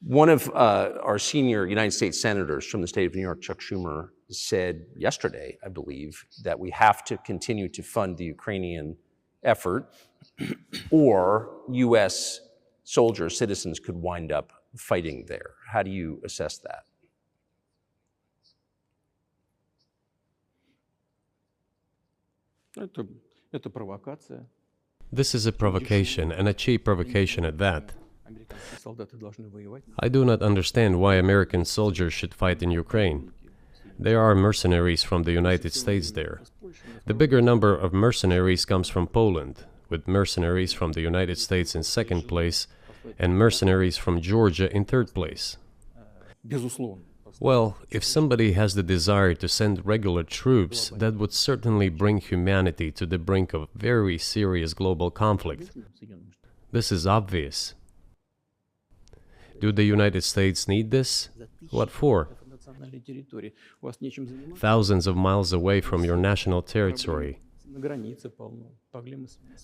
One of our senior United States senators from the state of New York, Chuck Schumer, said yesterday, I believe, that we have to continue to fund the Ukrainian effort, or U.S. soldiers, citizens could wind up fighting there. How do you assess that? This is a provocation, and a cheap provocation at that. I do not understand why American soldiers should fight in Ukraine. There are mercenaries from the United States there. The bigger number of mercenaries comes from Poland, with mercenaries from the United States in second place and mercenaries from Georgia in third place. Well, if somebody has the desire to send regular troops, that would certainly bring humanity to the brink of very serious global conflict. This is obvious. Do the United States need this? What for? Thousands of miles away from your national territory.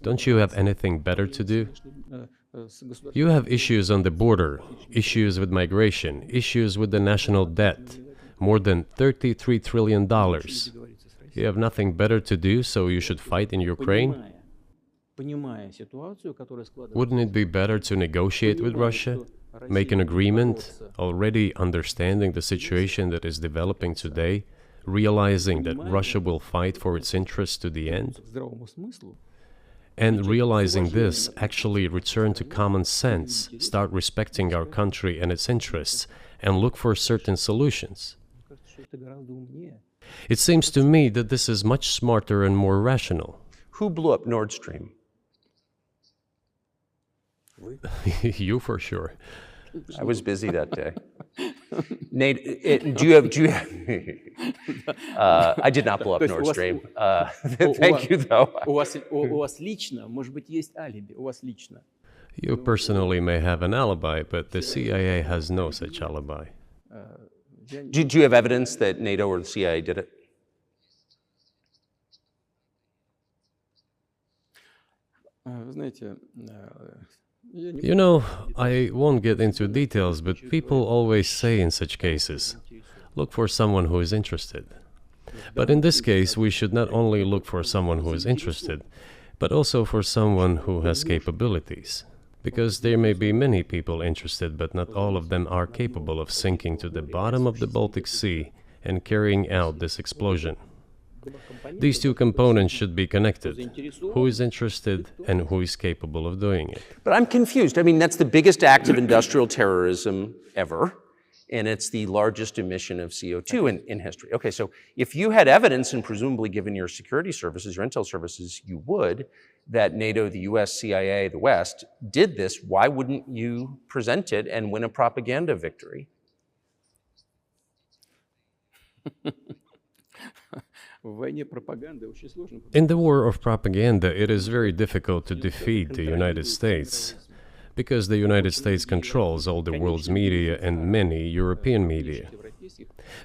Don't you have anything better to do? You have issues on the border, issues with migration, issues with the national debt, more than $33 trillion. You have nothing better to do, so you should fight in Ukraine? Wouldn't it be better to negotiate with Russia? Make an agreement, already understanding the situation that is developing today, realizing that Russia will fight for its interests to the end? And realizing this, actually return to common sense, start respecting our country and its interests, and look for certain solutions. It seems to me that this is much smarter and more rational. Who blew up Nord Stream? You for sure. I was busy that day. Nate, do you have I did not blow up Nord Stream. Thank you, though. You personally may have an alibi, but the CIA has no such alibi. Do you have evidence that NATO or the CIA did it? You know, I won't get into details, but people always say in such cases, look for someone who is interested. But in this case, we should not only look for someone who is interested, but also for someone who has capabilities. Because there may be many people interested, but not all of them are capable of sinking to the bottom of the Baltic Sea and carrying out this explosion. These two components should be connected. Who is interested and who is capable of doing it? But I'm confused. I mean, that's the biggest act of industrial terrorism ever, and it's the largest emission of CO2 in history. Okay, so if you had evidence, and presumably given your security services, your intel services, you would, that NATO, the US, CIA, the West, did this, why wouldn't you present it and win a propaganda victory? In the war of propaganda, it is very difficult to defeat the United States, because the United States controls all the world's media and many European media.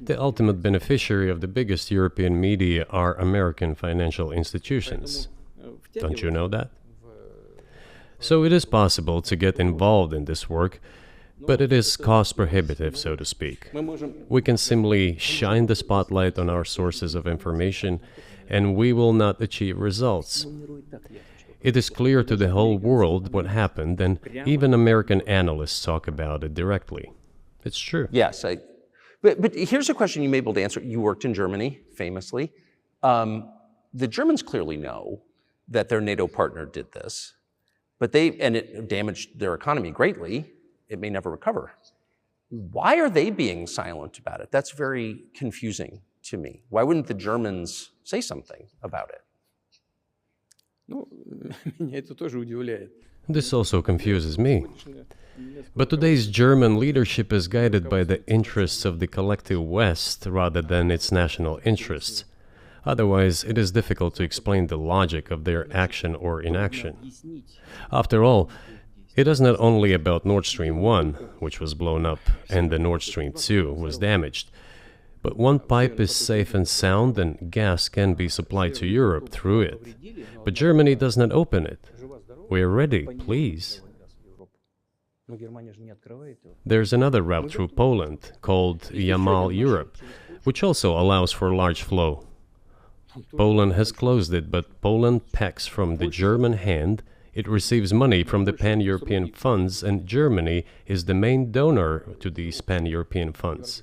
The ultimate beneficiary of the biggest European media are American financial institutions. Don't you know that? So it is possible to get involved in this work, but it is cost prohibitive, so to speak. We can simply shine the spotlight on our sources of information, and we will not achieve results. It is clear to the whole world what happened, and even American analysts talk about it directly. It's true. Yes, but here's a question you may be able to answer. You worked in Germany, famously. The Germans clearly know that their NATO partner did this, and it damaged their economy greatly. It may never recover. Why are they being silent about it? That's very confusing to me. Why wouldn't the Germans say something about it? Ну, меня это тоже удивляет. This also confuses me. But today's German leadership is guided by the interests of the collective West rather than its national interests. Otherwise, it is difficult to explain the logic of their action or inaction. After all, it is not only about Nord Stream 1, which was blown up, and the Nord Stream 2 was damaged. But one pipe is safe and sound, and gas can be supplied to Europe through it. But Germany does not open it. We are ready, please. There's another route through Poland, called Yamal Europe, which also allows for large flow. Poland has closed it, but Poland packs from the German hand. It receives money from the pan-European funds, and Germany is the main donor to these pan-European funds.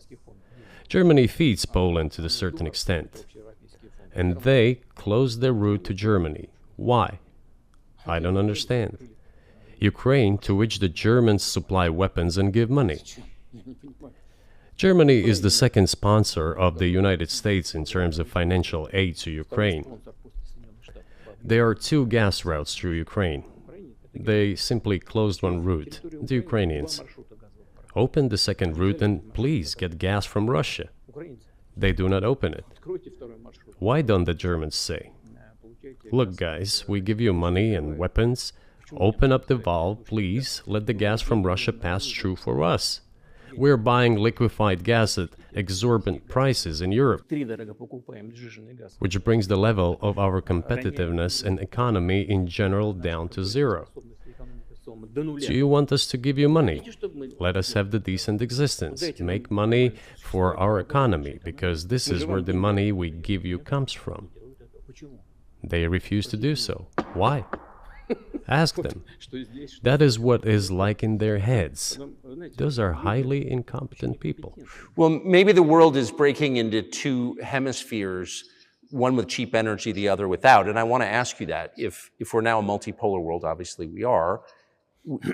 Germany feeds Poland to a certain extent, and they close their route to Germany. Why? I don't understand. Ukraine, to which the Germans supply weapons and give money. Germany is the second sponsor of the United States in terms of financial aid to Ukraine. There are two gas routes through Ukraine. They simply closed one route, the Ukrainians. Open the second route and please get gas from Russia. They do not open it. Why don't the Germans say, look guys, we give you money and weapons, open up the valve, please, let the gas from Russia pass through for us. We're buying liquefied gas at exorbitant prices in Europe, which brings the level of our competitiveness and economy in general down to zero. Do you want us to give you money? Let us have the decent existence. Make money for our economy, because this is where the money we give you comes from. They refuse to do so. Why? Ask them. That is what is like in their heads. Those are highly incompetent people. Well, maybe the world is breaking into two hemispheres, one with cheap energy, the other without. And I want to ask you that. If we're now a multipolar world, obviously we are,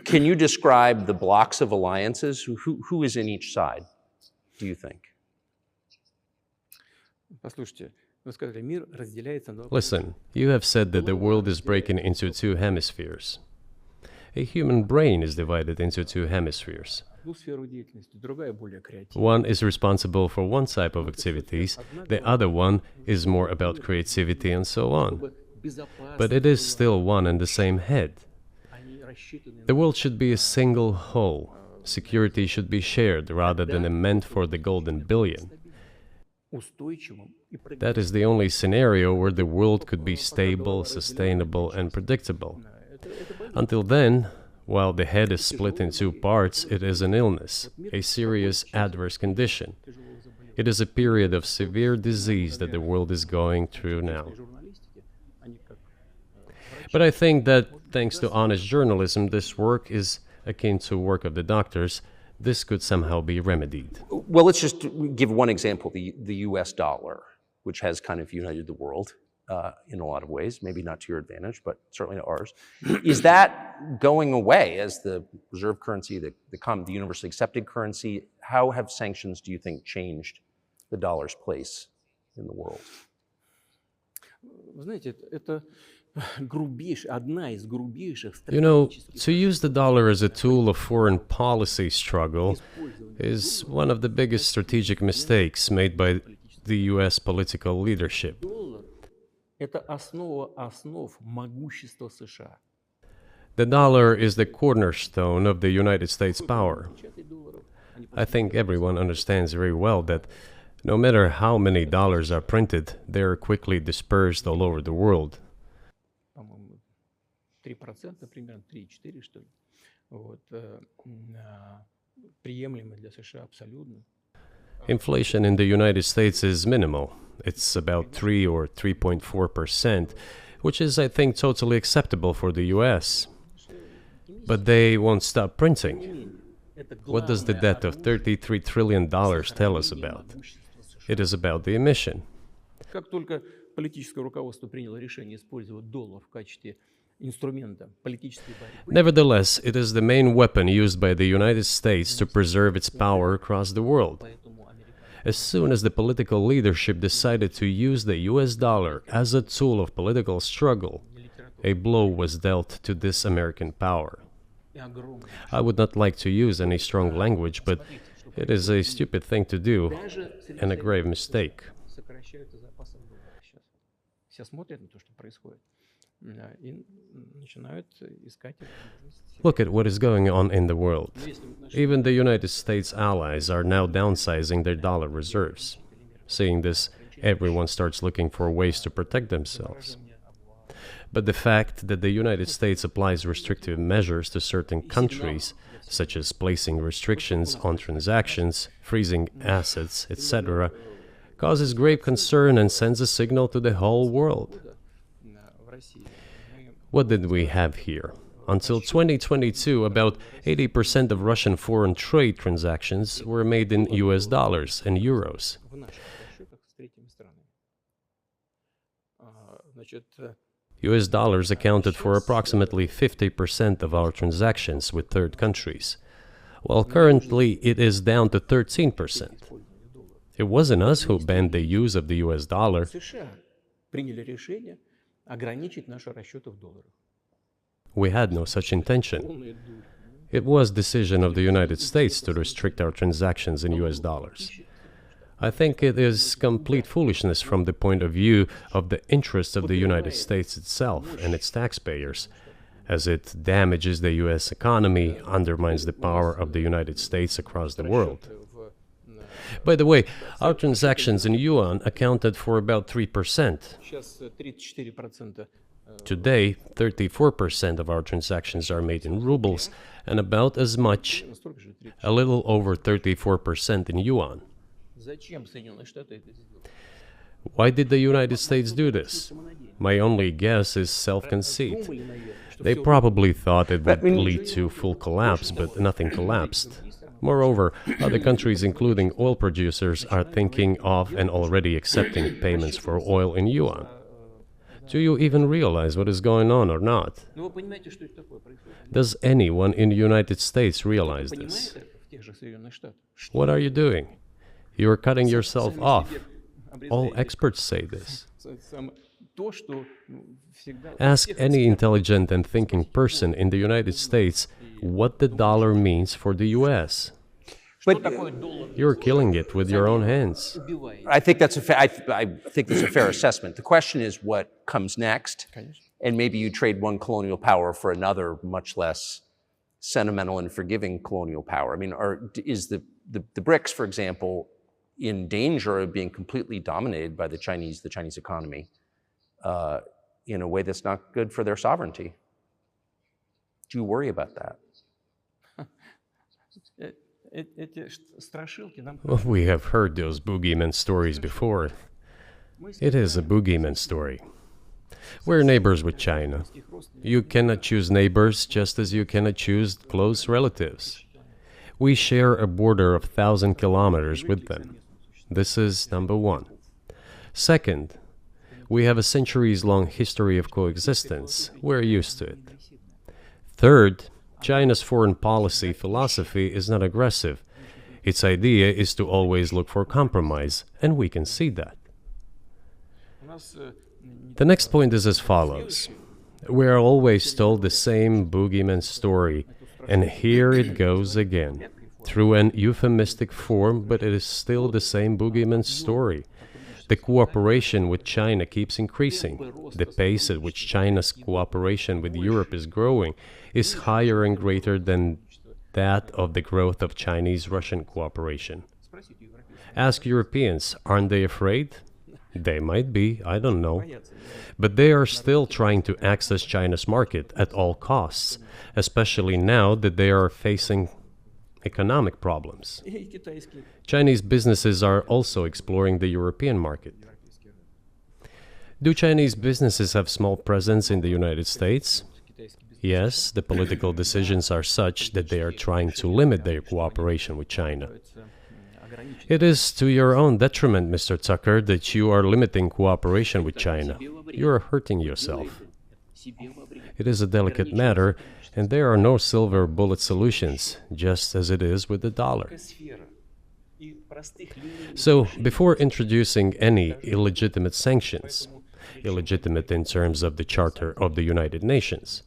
can you describe the blocks of alliances? Who is in each side, do you think? Listen, you have said that the world is breaking into two hemispheres. A human brain is divided into two hemispheres. One is responsible for one type of activities, the other one is more about creativity and so on. But it is still one and the same head. The world should be a single whole. Security should be shared rather than meant for the golden billion. That is the only scenario where the world could be stable, sustainable, and predictable. Until then, while the head is split in two parts, it is an illness, a serious adverse condition. It is a period of severe disease that the world is going through now. But I think that, thanks to honest journalism, this work is akin to work of the doctors. This could somehow be remedied. Well, let's just give one example, the US dollar, which has kind of united the world in a lot of ways, maybe not to your advantage, but certainly to ours. Is that going away as the reserve currency, the universally accepted currency? How have sanctions, do you think, changed the dollar's place in the world? You know, to use the dollar as a tool of foreign policy struggle is one of the biggest strategic mistakes made by the US political leadership. The dollar is the cornerstone of the United States power. I think everyone understands very well that no matter how many dollars are printed, they are quickly dispersed all over the world. Inflation in the United States is minimal. It's about 3 or 3.4%, which is, I think, totally acceptable for the US. But they won't stop printing. What does the debt of $33 trillion tell us about? It is about the emission. Nevertheless, it is the main weapon used by the United States to preserve its power across the world. As soon as the political leadership decided to use the US dollar as a tool of political struggle, a blow was dealt to this American power. I would not like to use any strong language, but it is a stupid thing to do and a grave mistake. Look at what is going on in the world. Even the United States allies are now downsizing their dollar reserves. Seeing this, everyone starts looking for ways to protect themselves. But the fact that the United States applies restrictive measures to certain countries, such as placing restrictions on transactions, freezing assets, etc., causes grave concern and sends a signal to the whole world. What did we have here? Until 2022, about 80% of Russian foreign trade transactions were made in US dollars and euros. US dollars accounted for approximately 50% of our transactions with third countries, while currently it is down to 13%. It wasn't us who banned the use of the US dollar. We had no such intention. It was decision of the United States to restrict our transactions in US dollars. I think it is complete foolishness from the point of view of the interests of the United States itself and its taxpayers, as it damages the US economy, undermines the power of the United States across the world. By the way, our transactions in yuan accounted for about 3%. Today, 34% of our transactions are made in rubles and about as much, a little over 34% in yuan. Why did the United States do this? My only guess is self-conceit. They probably thought it would lead to full collapse, but nothing collapsed. Moreover, other countries, including oil producers, are thinking of and already accepting payments for oil in yuan. Do you even realize what is going on or not? Does anyone in the United States realize this? What are you doing? You are cutting yourself off. All experts say this. Ask any intelligent and thinking person in the United States what the dollar means for the US. But You're killing it with your own hands. I think that's I think that's a fair assessment. The question is what comes next, and maybe you trade one colonial power for another, much less sentimental and forgiving colonial power. I mean, is the BRICS, for example, in danger of being completely dominated by the Chinese economy in a way that's not good for their sovereignty? Do you worry about that? Well, we have heard those boogeyman stories before. It is a boogeyman story. We're neighbors with China. You cannot choose neighbors just as you cannot choose close relatives. We share a border of 1,000 kilometers with them. This is number one. Second, we have a centuries-long history of coexistence. We're used to it. Third, China's foreign policy philosophy is not aggressive. Its idea is to always look for compromise, and we can see that. The next point is as follows. We are always told the same boogeyman story, and here it goes again, through an euphemistic form, but it is still the same boogeyman story. The cooperation with China keeps increasing. The pace at which China's cooperation with Europe is growing is higher and greater than that of the growth of Chinese-Russian cooperation. Ask Europeans, aren't they afraid? They might be, I don't know. But they are still trying to access China's market at all costs, especially now that they are facing economic problems. Chinese businesses are also exploring the European market. Do Chinese businesses have small presence in the United States? Yes, the political decisions are such that they are trying to limit their cooperation with China. It is to your own detriment, Mr. Tucker, that you are limiting cooperation with China. You are hurting yourself. It is a delicate matter, and there are no silver bullet solutions, just as it is with the dollar. So, before introducing any illegitimate sanctions, illegitimate in terms of the Charter of the United Nations,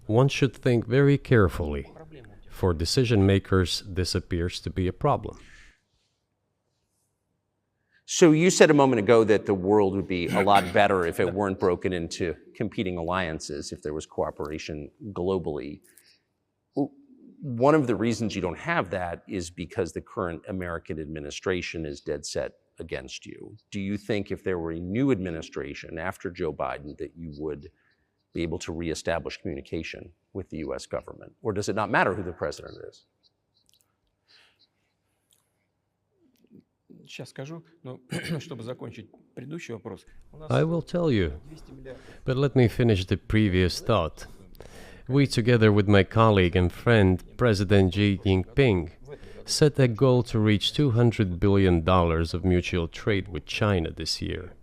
one should think very carefully. For decision makers, this appears to be a problem. So you said a moment ago that the world would be a lot better if it weren't broken into competing alliances, if there was cooperation globally. One of the reasons you don't have that is because the current American administration is dead set against you. Do you think if there were a new administration after Joe Biden that you would be able to reestablish communication with the US government? Or does it not matter who the president is? I will tell you, but let me finish the previous thought. We, together with my colleague and friend, President Xi Jinping, set a goal to reach $200 billion of mutual trade with China this year.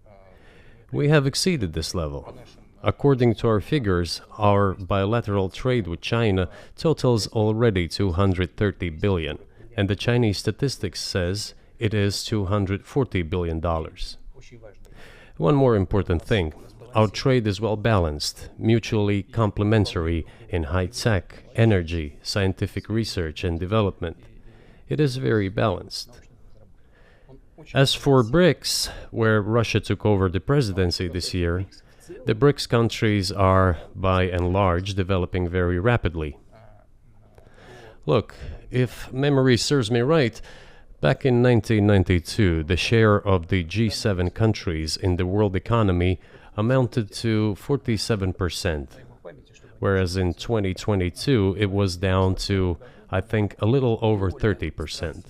We have exceeded this level. According to our figures, our bilateral trade with China totals already $230 billion, and the Chinese statistics says it is $240 billion. One more important thing. Our trade is well balanced, mutually complementary in high-tech, energy, scientific research and development. It is very balanced. As for BRICS, where Russia took over the presidency this year, the BRICS countries are, by and large, developing very rapidly. Look, if memory serves me right, back in 1992, the share of the G7 countries in the world economy amounted to 47%, whereas in 2022 it was down to, I think, a little over 30%.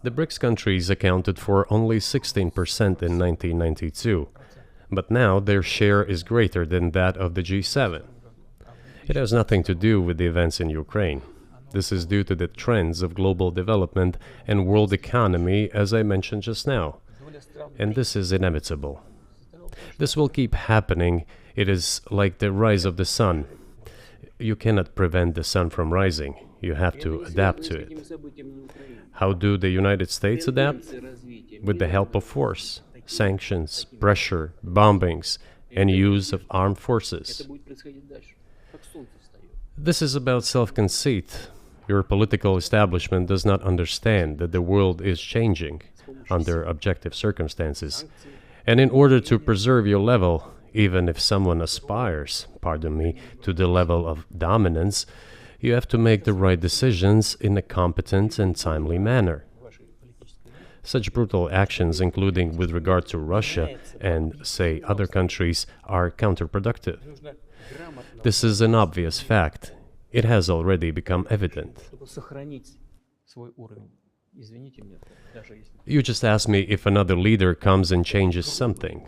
The BRICS countries accounted for only 16% in 1992, but now their share is greater than that of the G7. It has nothing to do with the events in Ukraine. This is due to the trends of global development and world economy, as I mentioned just now. And this is inevitable. This will keep happening. It is like the rise of the sun. You cannot prevent the sun from rising. You have to adapt to it. How do the United States adapt? With the help of force, sanctions, pressure, bombings, and use of armed forces. This is about self-conceit. Your political establishment does not understand that the world is changing under objective circumstances. And in order to preserve your level, even if someone aspires, pardon me, to the level of dominance, you have to make the right decisions in a competent and timely manner. Such brutal actions, including with regard to Russia and, say, other countries, are counterproductive. This is an obvious fact. It has already become evident. You just asked me if another leader comes and changes something.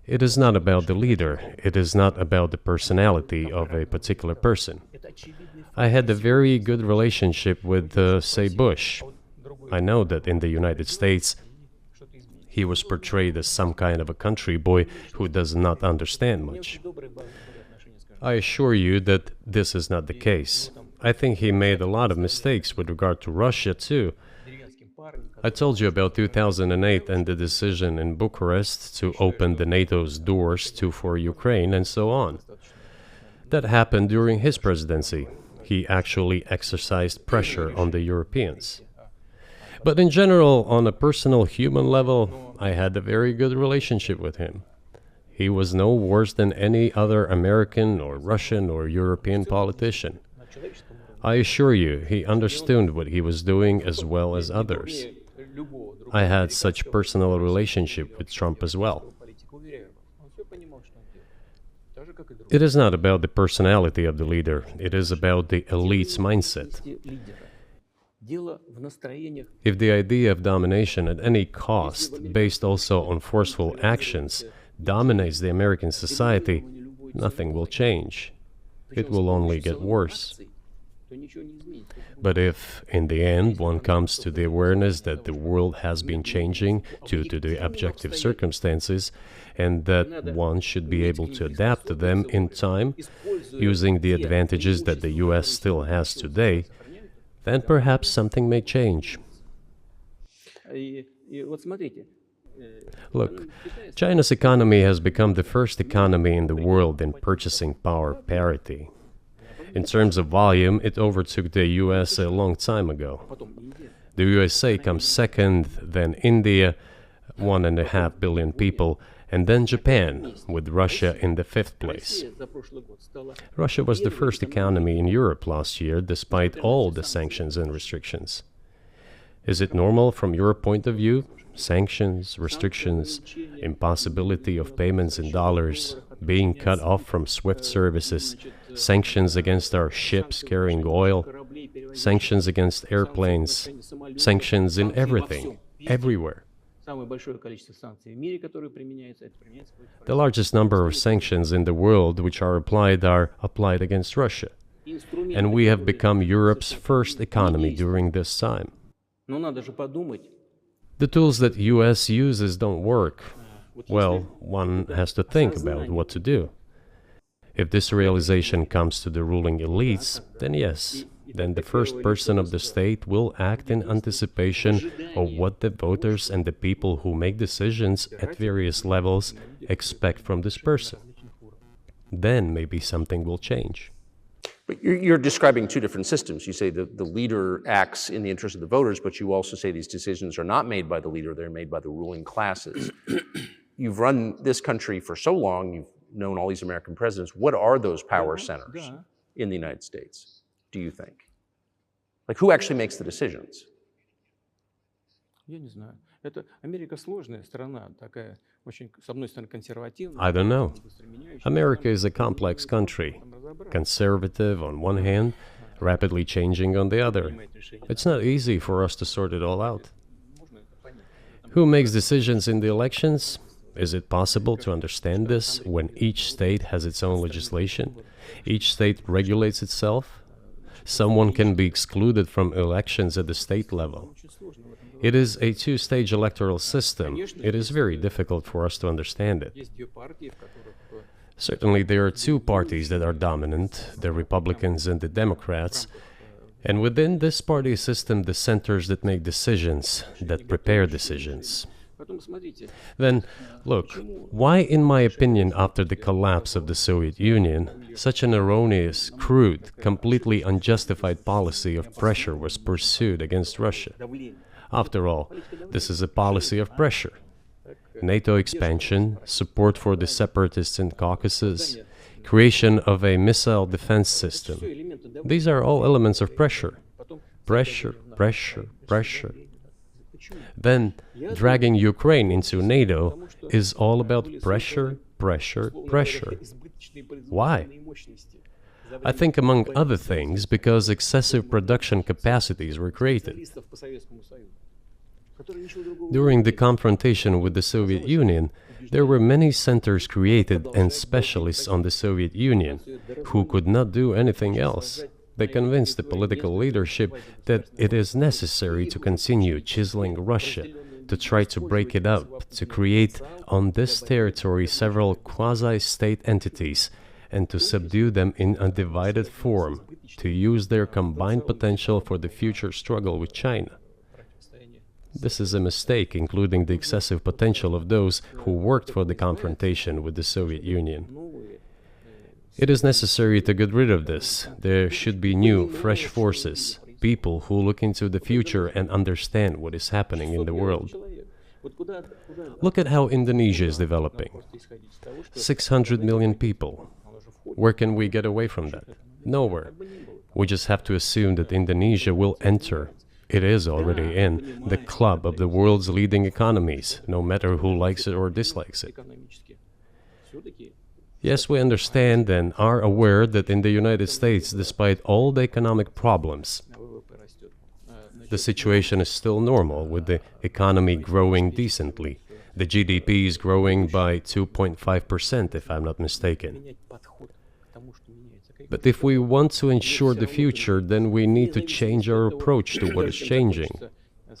It is not about the leader. It is not about the personality of a particular person. I had a very good relationship with, say, Bush. I know that in the United States, he was portrayed as some kind of a country boy who does not understand much. I assure you that this is not the case. I think he made a lot of mistakes with regard to Russia, too. I told you about 2008 and the decision in Bucharest to open the NATO's doors for Ukraine and so on. That happened during his presidency. He actually exercised pressure on the Europeans. But in general, on a personal human level, I had a very good relationship with him. He was no worse than any other American or Russian or European politician. I assure you, he understood what he was doing as well as others. I had such personal relationship with Trump as well. It is not about the personality of the leader, it is about the elite's mindset. If the idea of domination at any cost, based also on forceful actions, dominates the American society, nothing will change. It will only get worse. But if, in the end, one comes to the awareness that the world has been changing due to the objective circumstances, and that one should be able to adapt to them in time, using the advantages that the US still has today, then perhaps something may change. Look, China's economy has become the first economy in the world in purchasing power parity. In terms of volume, it overtook the US a long time ago. The USA comes second, then India, 1.5 billion people, and then Japan, with Russia in the fifth place. Russia was the first economy in Europe last year, despite all the sanctions and restrictions. Is it normal from your point of view? Sanctions, restrictions, impossibility of payments in dollars, being cut off from SWIFT services, sanctions against our ships carrying oil, sanctions against airplanes, sanctions in everything, everywhere. The largest number of sanctions in the world which are applied against Russia. And we have become Europe's first economy during this time. The tools that US uses don't work. Well, one has to think about what to do. If this realization comes to the ruling elites, then yes, then the first person of the state will act in anticipation of what the voters and the people who make decisions at various levels expect from this person. Then maybe something will change. But you're describing two different systems. You say the leader acts in the interest of the voters, but you also say these decisions are not made by the leader, they're made by the ruling classes. You've run this country for so long, you've known all these American presidents. What are those power centers in the United States, do you think? Like, who actually makes the decisions? I don't know. America is a complex country, conservative on one hand, rapidly changing on the other. It's not easy for us to sort it all out. Who makes decisions in the elections? Is it possible to understand this when each state has its own legislation? Each state regulates itself? Someone can be excluded from elections at the state level. It is a two-stage electoral system. It is very difficult for us to understand it. Certainly, there are two parties that are dominant, the Republicans and the Democrats, and within this party system, the centers that make decisions, that prepare decisions. Then, look, why, in my opinion, after the collapse of the Soviet Union, such an erroneous, crude, completely unjustified policy of pressure was pursued against Russia? After all, this is a policy of pressure. NATO expansion, support for the separatists in Caucasus, creation of a missile defense system. These are all elements of pressure. Pressure, pressure, pressure. Then, dragging Ukraine into NATO is all about pressure, pressure, pressure. Why? I think, among other things, because excessive production capacities were created. During the confrontation with the Soviet Union, there were many centers created and specialists on the Soviet Union who could not do anything else. They convinced the political leadership that it is necessary to continue chiseling Russia, to try to break it up, to create on this territory several quasi-state entities, and to subdue them in a divided form, to use their combined potential for the future struggle with China. This is a mistake, including the excessive potential of those who worked for the confrontation with the Soviet Union. It is necessary to get rid of this. There should be new, fresh forces, people who look into the future and understand what is happening in the world. Look at how Indonesia is developing. 600 million people. Where can we get away from that? Nowhere. We just have to assume that Indonesia will enter, it is already in, the club of the world's leading economies, no matter who likes it or dislikes it. Yes, we understand and are aware that in the United States, despite all the economic problems, the situation is still normal, with the economy growing decently. The GDP is growing by 2.5%, if I'm not mistaken. But if we want to ensure the future, then we need to change our approach to what is changing.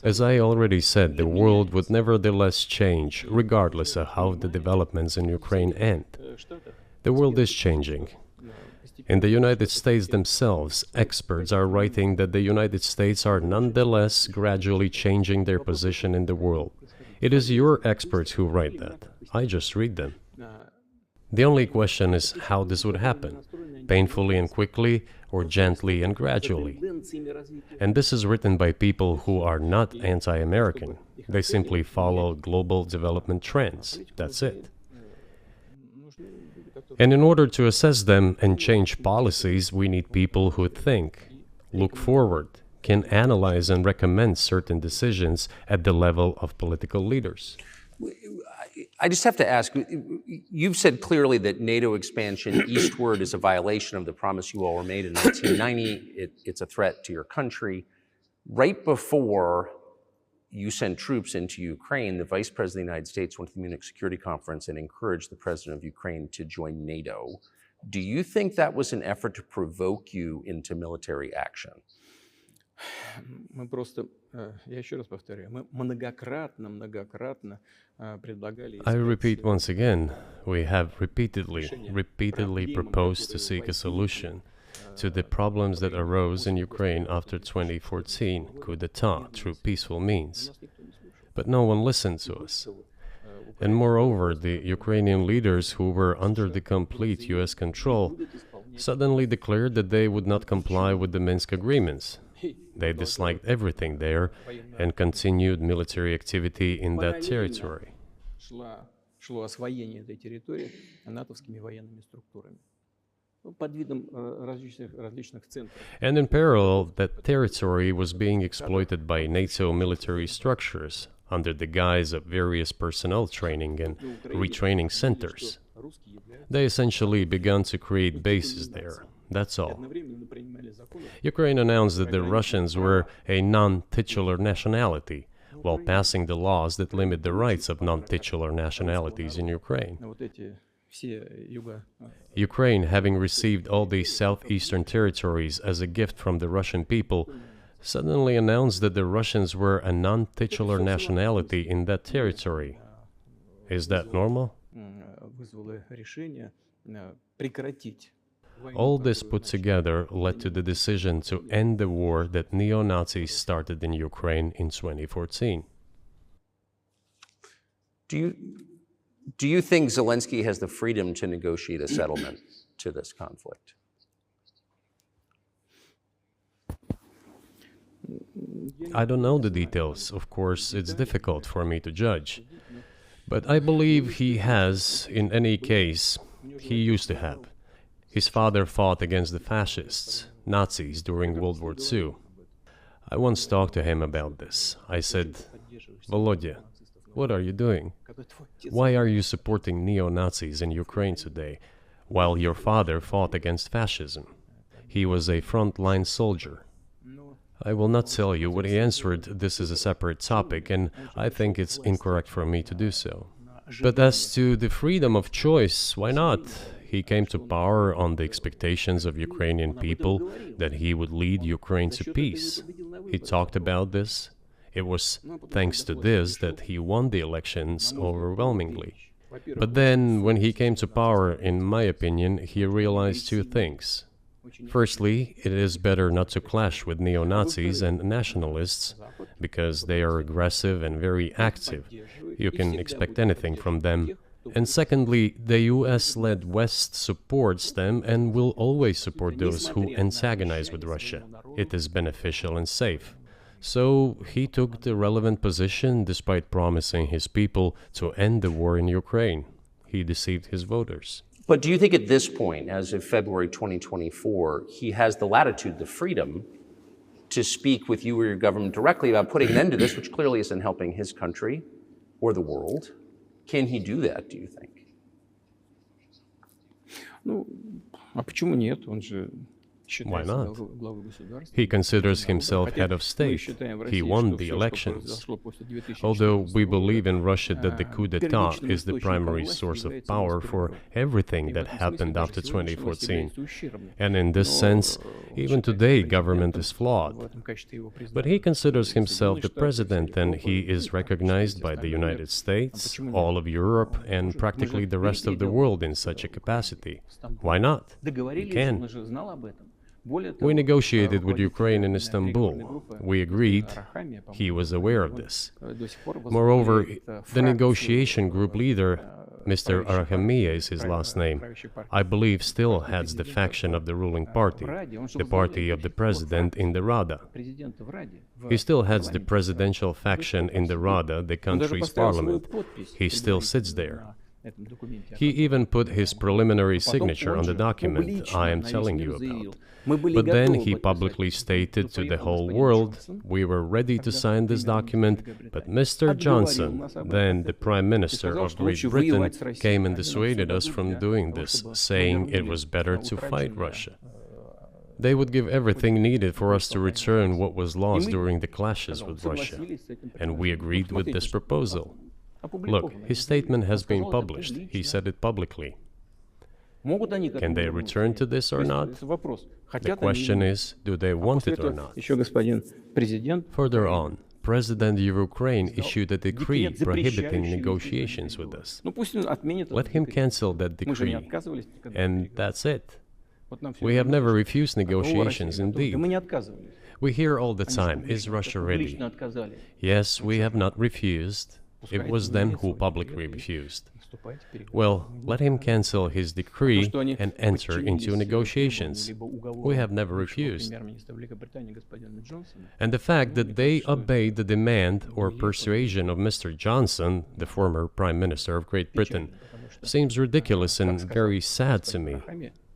As I already said, the world would nevertheless change, regardless of how the developments in Ukraine end. The world is changing. In the United States themselves, experts are writing that the United States are nonetheless gradually changing their position in the world. It is your experts who write that. I just read them. The only question is how this would happen, painfully and quickly, or gently and gradually. And this is written by people who are not anti-American. They simply follow global development trends. That's it. And in order to assess them and change policies, we need people who think, look forward, can analyze and recommend certain decisions at the level of political leaders. I just have to ask, you've said clearly that NATO expansion eastward is a violation of the promise you all were made in 1990. It's a threat to your country. Right before you sent troops into Ukraine, the Vice President of the United States went to the Munich Security Conference and encouraged the President of Ukraine to join NATO. Do you think that was an effort to provoke you into military action? Мы просто, я еще раз повторяю, мы многократно предлагали... I repeat once again, we have repeatedly proposed to seek a solution to the problems that arose in Ukraine after 2014 coup d'etat through peaceful means. But no one listened to us. And moreover, the Ukrainian leaders who were under the complete US control suddenly declared that they would not comply with the Minsk agreements. They disliked everything there and continued military activity in that territory. Шло освоение этой территории натовскими военными структурами. Под видом различных центров. And in parallel, that territory was being exploited by NATO military structures under the guise of various personnel training and retraining centers. They essentially began to create bases there. That's all. Ukraine announced that the Russians were a non-titular nationality, while passing the laws that limit the rights of non-titular nationalities in Ukraine. Ukraine, having received all these southeastern territories as a gift from the Russian people, suddenly announced that the Russians were a non-titular nationality in that territory. Is that normal? All this put together led to the decision to end the war that neo-Nazis started in Ukraine in 2014. Do you think Zelensky has the freedom to negotiate a settlement to this conflict? I don't know the details. Of course, it's difficult for me to judge. But I believe he has, in any case, he used to have. His father fought against the fascists, Nazis, during World War II. I once talked to him about this. I said, Volodya, what are you doing? Why are you supporting neo-Nazis in Ukraine today, while your father fought against fascism? He was a front-line soldier. I will not tell you what he answered. This is a separate topic, and I think it's incorrect for me to do so. But as to the freedom of choice, why not? He came to power on the expectations of Ukrainian people that he would lead Ukraine to peace. He talked about this. It was thanks to this that he won the elections overwhelmingly. But then, when he came to power, in my opinion, he realized two things. Firstly, it is better not to clash with neo-Nazis and nationalists, because they are aggressive and very active. You can expect anything from them. And secondly, the US-led West supports them and will always support those who antagonize with Russia. It is beneficial and safe. So he took the relevant position despite promising his people to end the war in Ukraine. He deceived his voters. But do you think at this point, as of February 2024, he has the latitude, the freedom to speak with you or your government directly about putting an end to this, which clearly isn't helping his country or the world? Can he do that, do you think? Ну, а почему нет? Он же Why not? He considers himself head of state. He won the elections. Although we believe in Russia that the coup d'etat is the primary source of power for everything that happened after 2014. And in this sense, even today, government is flawed. But he considers himself the president, and he is recognized by the United States, all of Europe, and practically the rest of the world in such a capacity. Why not? He can. We negotiated with Ukraine in Istanbul. We agreed. He was aware of this. Moreover, the negotiation group leader, Mr. Arahamiya is his last name, I believe still heads the faction of the ruling party, the party of the president in the Rada. He still heads the presidential faction in the Rada, the country's parliament. He still sits there. He even put his preliminary signature on the document I am telling you about. But then he publicly stated to the whole world, we were ready to sign this document, but Mr. Johnson, then the Prime Minister of Great Britain, came and dissuaded us from doing this, saying it was better to fight Russia. They would give everything needed for us to return what was lost during the clashes with Russia, and we agreed with this proposal. Look, his statement has been published. He said it publicly. Can they return to this or not? The question is, do they want it or not? Further on, President of Ukraine issued a decree prohibiting negotiations with us. Let him cancel that decree, and that's it. We have never refused negotiations, indeed. We hear all the time, is Russia ready? Yes, we have not refused. It was them who publicly refused. Well, let him cancel his decree and enter into negotiations. We have never refused. And the fact that they obeyed the demand or persuasion of Mr. Johnson, the former Prime Minister of Great Britain, seems ridiculous and very sad to me.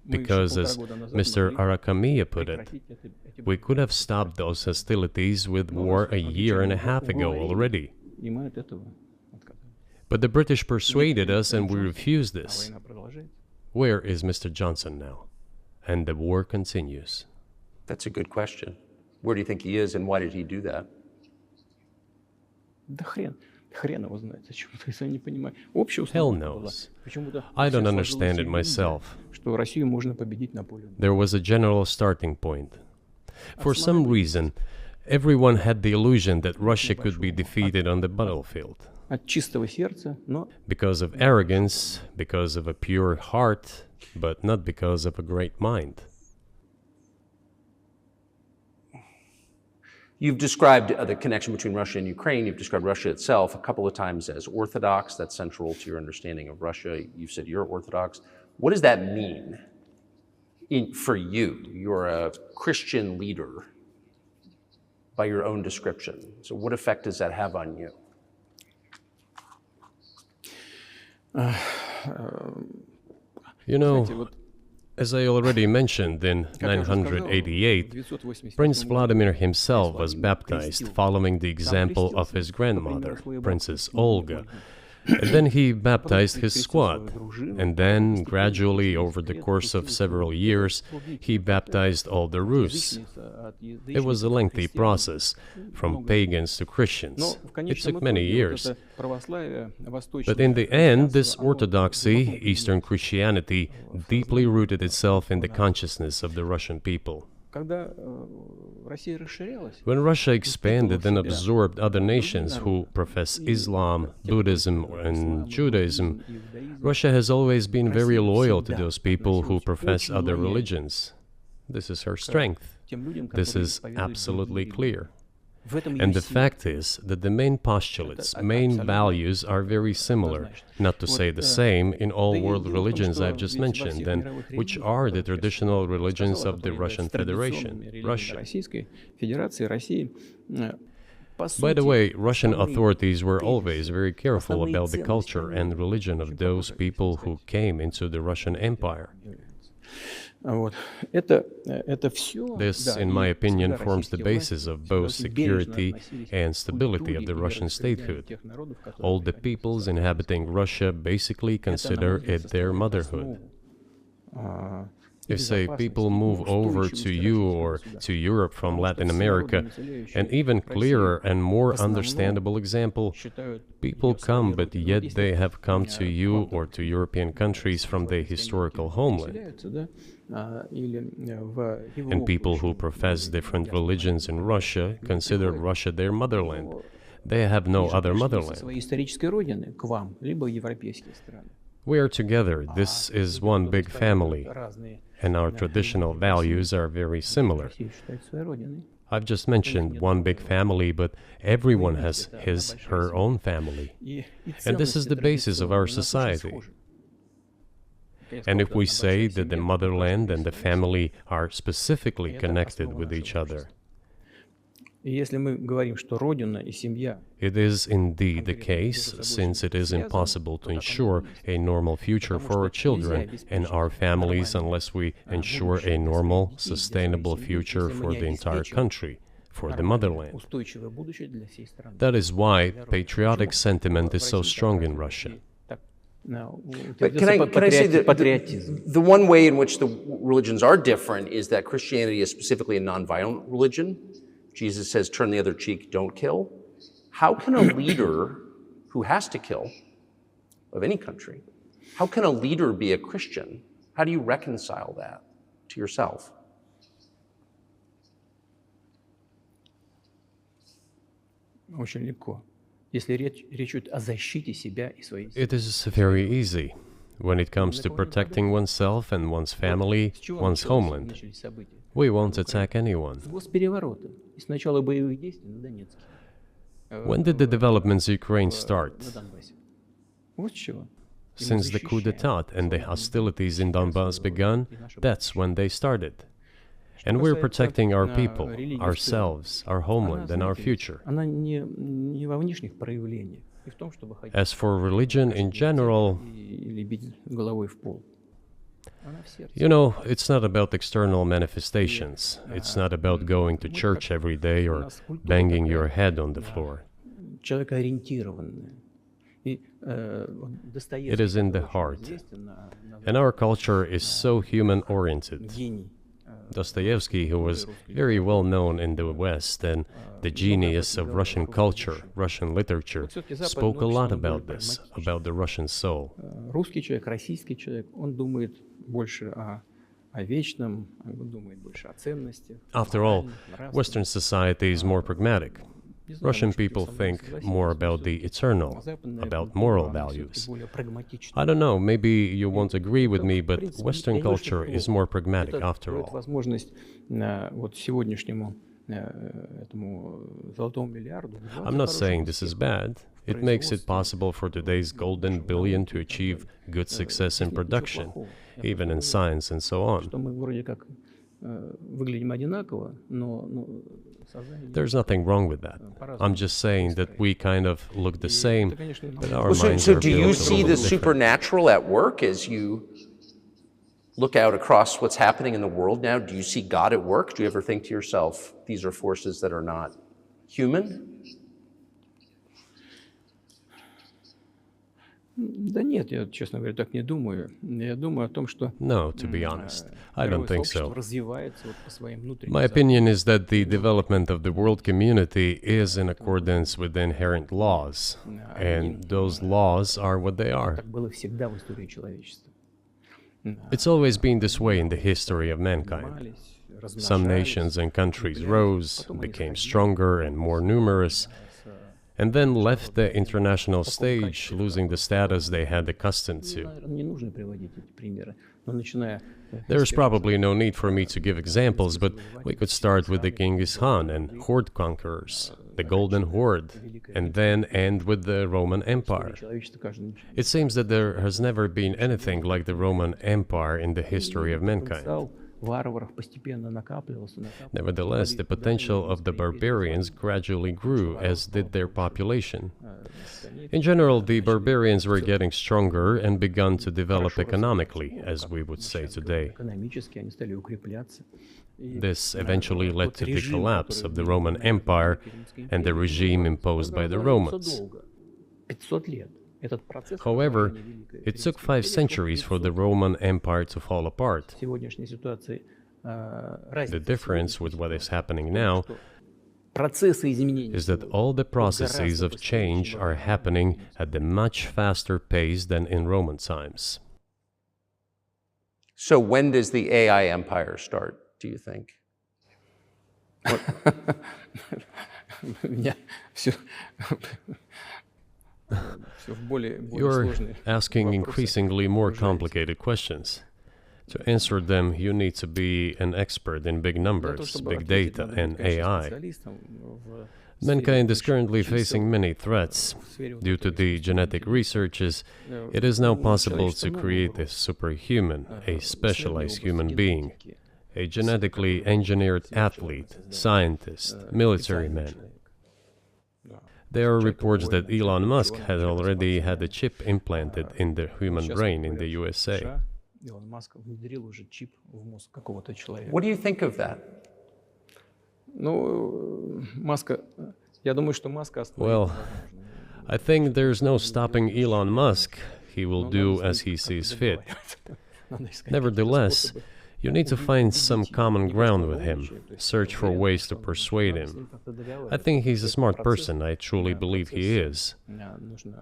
Because, as Mr. Arahamiya put it, we could have stopped those hostilities with war a year and a half ago already. But the British persuaded us and we refused this. Where is Mr. Johnson now? And the war continues. That's a good question. Where do you think he is and why did he do that? Hell knows. I don't understand it myself. There was a general starting point. For some reason, everyone had the illusion that Russia could be defeated on the battlefield. Because of arrogance, because of a pure heart, but not because of a great mind. You've described the connection between Russia and Ukraine. You've described Russia itself a couple of times as Orthodox. That's central to your understanding of Russia. You've said you're Orthodox. What does that mean for you? You're a Christian leader by your own description. So what effect does that have on you? You know, as I already mentioned, in 988, Prince Vladimir himself was baptized following the example of his grandmother, Princess Olga. And then he baptized his squad, and then, gradually, over the course of several years, he baptized all the Rus. It was a lengthy process, from pagans to Christians. It took many years. But in the end, this orthodoxy, Eastern Christianity, deeply rooted itself in the consciousness of the Russian people. When Russia expanded and absorbed other nations who profess Islam, Buddhism, and Judaism, Russia has always been very loyal to those people who profess other religions. This is her strength. This is absolutely clear. And the fact is that the main postulates, main values are very similar, not to say the same, in all world religions I've just mentioned, and which are the traditional religions of the Russian Federation, Russia. By the way, Russian authorities were always very careful about the culture and religion of those people who came into the Russian Empire. This, in my opinion, forms the basis of both security and stability of the Russian statehood. All the peoples inhabiting Russia basically consider it their motherhood. If, say, people move over to you or to Europe from Latin America, an even clearer and more understandable example, people come, but yet they have come to you or to European countries from their historical homeland. And people who profess different religions in Russia consider Russia their motherland. They have no other motherland. We are together. This is one big family, and our traditional values are very similar. I've just mentioned one big family, but everyone has his, her own family. And this is the basis of our society. And if we say that the motherland and the family are specifically connected with each other, it is indeed the case, since it is impossible to ensure a normal future for our children and our families unless we ensure a normal, sustainable future for the entire country, for the motherland. That is why patriotic sentiment is so strong in Russia. But can I say that the one way in which the religions are different is that Christianity is specifically a nonviolent religion. Jesus says, turn the other cheek, don't kill. How can a leader who has to kill, of any country, how can a leader be a Christian? How do you reconcile that to yourself? It is very easy when it comes to protecting oneself and one's family, one's homeland. We won't attack anyone. When did the developments in Ukraine start? Since the coup d'etat and the hostilities in Donbass began, that's when they started. And we're protecting our people, ourselves, our homeland, and our future. As for religion in general, you know, it's not about external manifestations. It's not about going to church every day or banging your head on the floor. It is in the heart. And our culture is so human-oriented. Dostoevsky, who was very well known in the West and the genius of Russian culture, Russian literature, spoke a lot about this, about the Russian soul. After all, Western society is more pragmatic. Russian people think more about the eternal, about moral values. I don't know, maybe you won't agree with me, but Western culture is more pragmatic after all. I'm not saying this is bad. It makes it possible for today's golden billion to achieve good success in production, even in science and so on. There's nothing wrong with that. I'm just saying that we kind of look the same, but our minds are do you see the supernatural at work as you look out across what's happening in the world now? Do you see God at work? Do you ever think to yourself, these are forces that are not human? No, to be honest, I don't think so. My opinion is that the development of the world community is in accordance with the inherent laws, and those laws are what they are. It's always been this way in the history of mankind. Some nations and countries rose, became stronger and more numerous, and then left the international stage, losing the status they had accustomed to. There's probably no need for me to give examples, but we could start with the Genghis Khan and horde conquerors, the Golden Horde, and then end with the Roman Empire. It seems that there has never been anything like the Roman Empire in the history of mankind. Nevertheless, the potential of the barbarians gradually grew, as did their population. In general, the barbarians were getting stronger and began to develop economically, as we would say today. This eventually led to the collapse of the Roman Empire and the regime imposed by the Romans. Этот процесс, However, it took 5 centuries for the Roman Empire to fall apart. в сегодняшней ситуации The difference with what is happening now процессы изменений is that all the processes of change are happening at a much faster pace than in Roman times. So when does the AI empire start, do you think? у меня все в более You're сложные asking вопросы. increasingly more complicated questions. To answer them, you need to be an expert in big Для того, numbers, чтобы big ответить data, одному and конечно, AI. специалистам в Mankind is сфере currently чисел, facing many threats. в сфере Due to the genetic researches, it is now possible to create a superhuman, a specialized human being, a genetically engineered athlete, scientist, military man. There are reports that Elon Musk has already had a chip implanted in the human brain in the USA. Илон Маск внедрил уже чип в мозг какого-то человека. What do you think of that? Ну, Маска, я думаю, что Маска остановить Well, невозможно. I think there's no stopping Elon Musk. He will do as he sees fit. Надо искать Nevertheless, способы. you need to find some common ground with him, search for ways to persuade him. I think he's a smart person, I truly believe he is.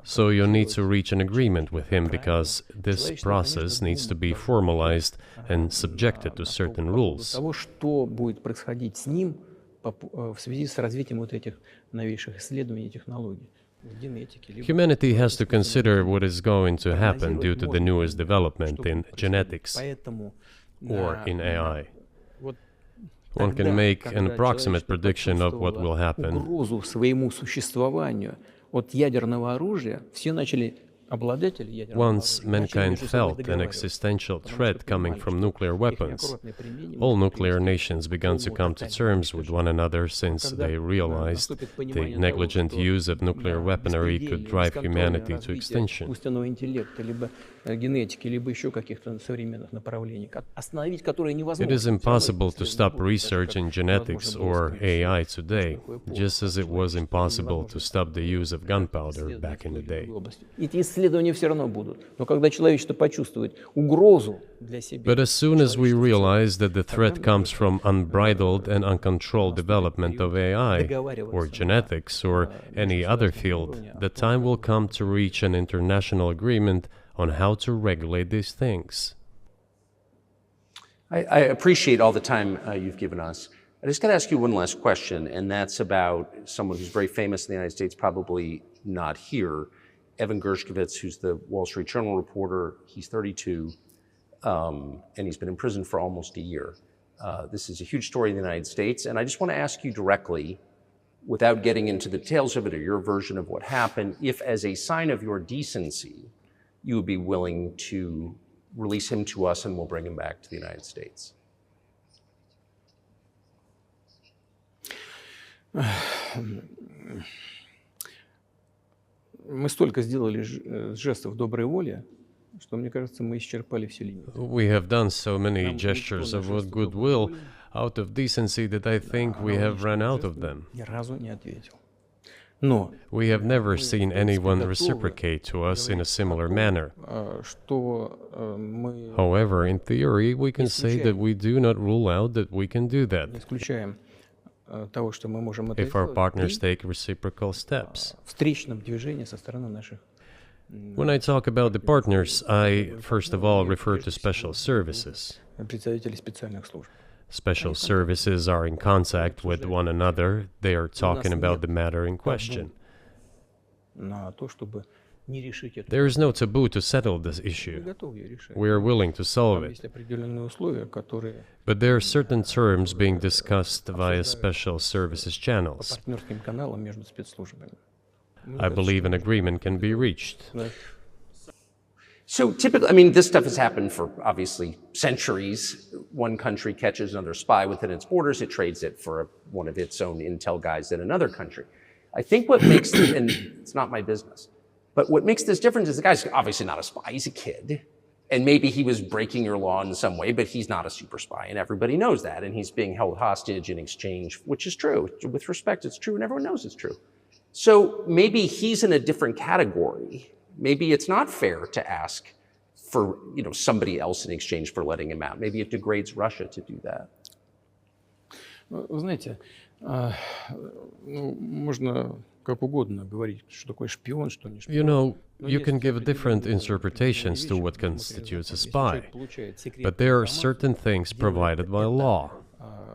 So you need to reach an agreement with him because this process needs to be formalized and subjected to certain rules. Того, что будет происходить с ним в связи с развитием вот этих новейших исследований и технологий. В генетике, либо Humanity has to consider what is going to happen due to the newest development in genetics Поэтому or in AI. вот One тогда, can make когда an approximate человечество prediction of what will почувствовало happen. угрозу своему существованию от ядерного оружия, все начали обладатели ядерного Once оружия начали mankind между собой felt an договариваться, existential потому threat что coming понимали, from что nuclear их weapons, неаккуратное применение all может nuclear привести nations began to к come to тотальному terms with one another since Когда they realized наступит the понимание того, negligent что use of nuclear на weaponry беспредельное, could drive бесконтрольное humanity to развитие extinction. искусственного интеллекта, либо генетики, либо еще каких-то современных направлений, остановить которые невозможно. It is Всё равно impossible их to исследовать stop будут, так же, research как in genetics невозможно было or скрыть AI всё, today, такую эпоху, just as it was человечество impossible to невозможно stop the use of gunpowder исследовать back in the в day. другой области. Эти исследования все равно будут. Но когда человечество почувствует угрозу для себя, But as soon as we человечество realize that the threat тогда comes from unbridled and uncontrolled development of AI, or genetics, or any other field, the time will come to reach an international agreement on how to regulate these things. I appreciate all the time you've given us. I just got to ask you one last question, and that's about someone who's very famous in the United States, probably not here, Evan Gershkovich, who's the Wall Street Journal reporter. He's 32, and he's been in prison for almost a year. This is a huge story in the United States, and I just want to ask you directly, without getting into the details of it or your version of what happened, if as a sign of your decency, you would be willing to release him to us and we'll bring him back to the United States. Мы столько сделали жестов доброй воли, что, мне кажется, мы исчерпали все лимиты. We have done so many gestures of goodwill out of decency that I think we have run out of them. Ни разу не ответил. Но We have never seen anyone reciprocate to us in a similar manner. что мы However, in theory, we can say that we do not rule out that we can do не that исключаем того, что мы можем это if our сделать partners при take reciprocal steps. встречном движении со стороны наших When I talk about the partners, I first of all refer to special services. представителей специальных служб. Special services are in contact with one another. They are talking about the matter in question. На то, чтобы не решить эту There is no taboo to settle this мы issue. готовы ее решать. We are willing to solve Там it. есть определенные условия, которые But there are certain terms being discussed via special services по channels. партнерским каналам между спецслужбами. I believe an agreement can be reached. Да. So typically, I mean, this stuff has happened for obviously centuries. One country catches another spy within its borders, it trades it for one of its own intel guys in another country. I think what makes, and it's not my business, but what makes this different is the guy's obviously not a spy, he's a kid. And maybe he was breaking your law in some way, but he's not a super spy, and everybody knows that. And he's being held hostage in exchange, which is true. With respect, it's true, and everyone knows it's true. So maybe he's in a different category maybe it's not fair to ask for somebody else in exchange for letting him out. Maybe it degrades Russia to do that. Вы знаете, можно как угодно говорить, что такое шпион, что не шпион. You know, you can give different interpretations to what constitutes a spy, but there are certain things provided by law.